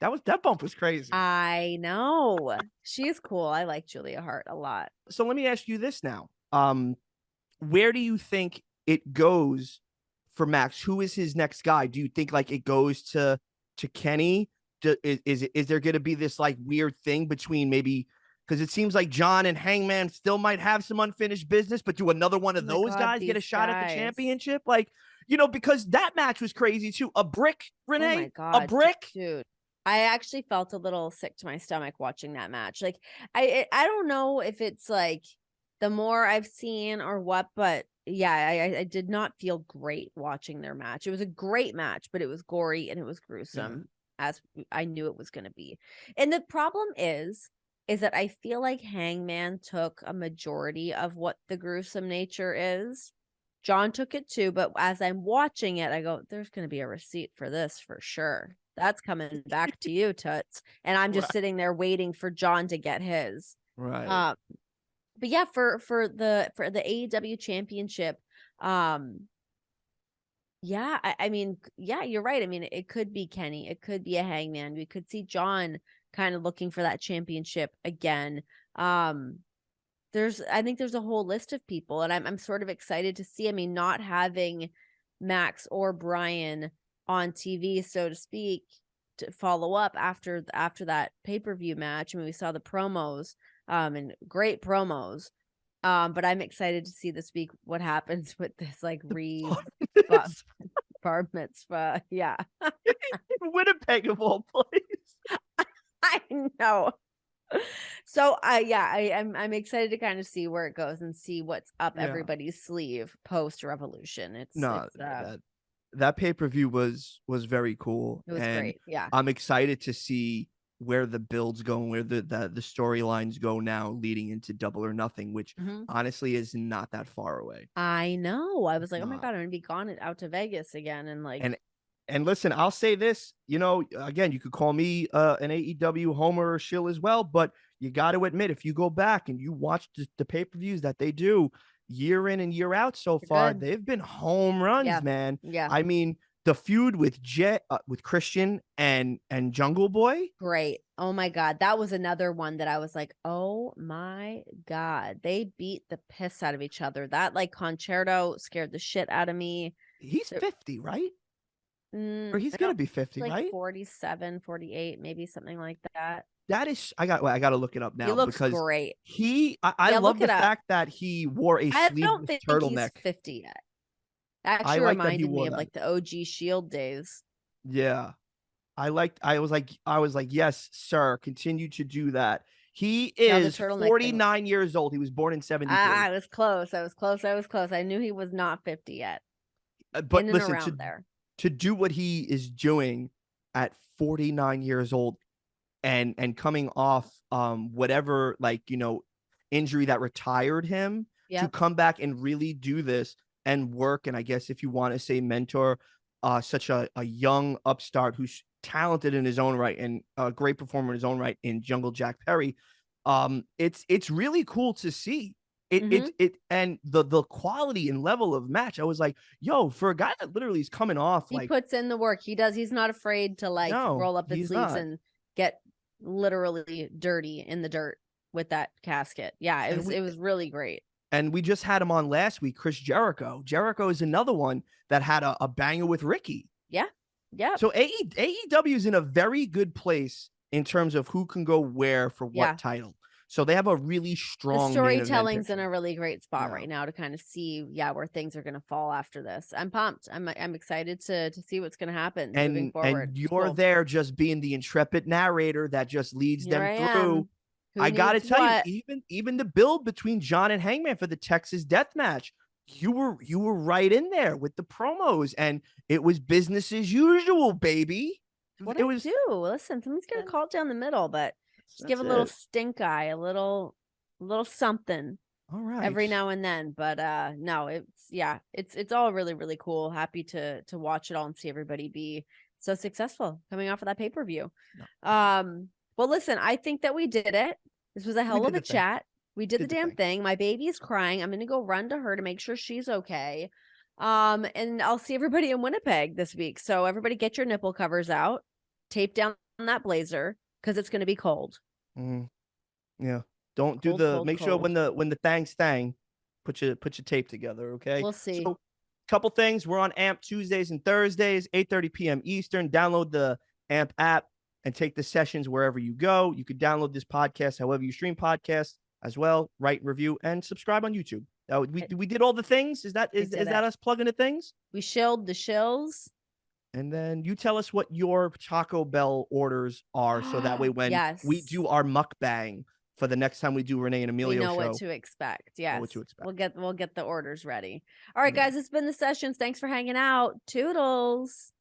[SPEAKER 2] that bump was crazy.
[SPEAKER 1] I know. She's cool. I like Julia Hart a lot.
[SPEAKER 2] So let me ask you this now. Where do you think it goes for Max? Who is his next guy? Do you think it goes to to Kenny? Is there going to be this like weird thing between maybe, because it seems like John and Hangman still might have some unfinished business, but do another one
[SPEAKER 1] Oh
[SPEAKER 2] of
[SPEAKER 1] my
[SPEAKER 2] those
[SPEAKER 1] God,
[SPEAKER 2] guys get a
[SPEAKER 1] these
[SPEAKER 2] shot at the
[SPEAKER 1] guys.
[SPEAKER 2] championship? Like, because that match was crazy too. A brick,
[SPEAKER 1] Oh my
[SPEAKER 2] Renee, a
[SPEAKER 1] God,
[SPEAKER 2] brick.
[SPEAKER 1] dude. I actually felt a little sick to my stomach watching that match. Like, I don't know if it's like the more I've seen or what, but yeah, I did not feel great watching their match. It was a great match, but it was gory and it was gruesome, as I knew it was going to be. And the problem is that I feel like Hangman took a majority of what the gruesome nature is. John took it too, but as I'm watching it, I go, there's going to be a receipt for this for sure. That's coming back to you, Toots. And I'm just
[SPEAKER 2] Right.
[SPEAKER 1] sitting there waiting for John to get his.
[SPEAKER 2] Right.
[SPEAKER 1] But yeah, for the AEW championship, yeah, I mean, yeah, you're right. I mean, it could be Kenny, it could be a Hangman. We could see John kind of looking for that championship again. I think there's a whole list of people, and I'm sort of excited to see. I mean, not having Max or Brian on TV, so to speak, to follow up after that pay-per-view match. I mean, we saw the promos, and great promos. But I'm excited to see this week what happens with this like bar mitzvah. Yeah.
[SPEAKER 2] Winnipeg of all places.
[SPEAKER 1] I know. So I'm excited to kind of see where it goes and see what's up everybody's sleeve post Revolution. It's
[SPEAKER 2] that pay-per-view was very cool.
[SPEAKER 1] It was great. Yeah.
[SPEAKER 2] I'm excited to see where the builds go and where the storylines go now leading into Double or Nothing, which honestly is not that far away.
[SPEAKER 1] I know. I was like, oh my God, I'm gonna be gone out to Vegas again. And like
[SPEAKER 2] and listen, I'll say this, again, you could call me an AEW homer or shill as well, but you got to admit, if you go back and you watch the pay-per-views that they do year in and year out so far, they've been home runs, man.
[SPEAKER 1] Yeah.
[SPEAKER 2] I mean, the feud with with Christian and Jungle Boy.
[SPEAKER 1] Great. Oh my God. That was another one that I was like, oh my God. They beat the piss out of each other. That like concerto scared the shit out of me.
[SPEAKER 2] He's 50, right? Or he's going to be 50,
[SPEAKER 1] like
[SPEAKER 2] right?
[SPEAKER 1] 47, 48, maybe something like that.
[SPEAKER 2] That is, I got to look it up now.
[SPEAKER 1] He looks
[SPEAKER 2] because
[SPEAKER 1] great.
[SPEAKER 2] I love the fact that he wore a sleeveless turtleneck.
[SPEAKER 1] I don't think he's 50 yet. Actually reminded me of like the OG Shield days.
[SPEAKER 2] Yeah. I was like, yes, sir, continue to do that. He is 49 years old. He was born in 73.
[SPEAKER 1] I was close. I knew he was not 50 yet.
[SPEAKER 2] But listen, to do what he is doing at 49 years old and coming off whatever injury that retired him, to come back and really do this and work, and I guess if you want to say mentor such a young upstart who's talented in his own right and a great performer in his own right in Jungle Jack Perry, it's really cool to see. It and the quality and level of match. I was like, yo, for a guy that literally is coming off,
[SPEAKER 1] he puts in the work. He's not afraid to roll up his sleeves and get literally dirty in the dirt with that casket. Yeah, it was really great.
[SPEAKER 2] And we just had him on last week, Chris Jericho. Jericho is another one that had a banger with Ricky.
[SPEAKER 1] Yeah.
[SPEAKER 2] So AEW is in a very good place in terms of who can go where for what title. So they have a really strong.
[SPEAKER 1] The storytelling's in a really great spot right now to kind of see, where things are going to fall after this. I'm pumped. I'm excited to see what's going to happen moving forward.
[SPEAKER 2] And you're there just being the intrepid narrator that just leads them through. I gotta tell you, even the build between John and Hangman for the Texas Death Match, you were right in there with the promos, and it was business as usual, baby.
[SPEAKER 1] What do? Listen, somebody's gonna call it down the middle, but just give a little stink eye, a little something.
[SPEAKER 2] All right.
[SPEAKER 1] Every now and then, but no, it's all really, really cool. Happy to watch it all and see everybody be so successful coming off of that pay-per-view. Well, listen, I think that we did it. This was a hell of a chat. We did the damn thing. My baby is crying. I'm going to go run to her to make sure she's okay. And I'll see everybody in Winnipeg this week. So everybody get your nipple covers out, tape down that blazer because it's going to be cold.
[SPEAKER 2] Yeah. Don't do make sure when the thang's thang, put your tape together. Okay.
[SPEAKER 1] We'll see.
[SPEAKER 2] So, couple things. We're on AMP Tuesdays and Thursdays, 8:30 p.m. Eastern. Download the AMP app and take the sessions wherever you go. You could download this podcast however you stream podcasts as well. Write, review, and subscribe on YouTube. We did all the things. Is that us plugging the things?
[SPEAKER 1] We shilled the shills.
[SPEAKER 2] And then you tell us what your Taco Bell orders are, so that way when we do our mukbang for the next time we do Renee and Emilio
[SPEAKER 1] we know
[SPEAKER 2] show,
[SPEAKER 1] what to expect. Yes,
[SPEAKER 2] what to expect.
[SPEAKER 1] We'll get the orders ready. All right, guys, it's been the sessions. Thanks for hanging out. Toodles.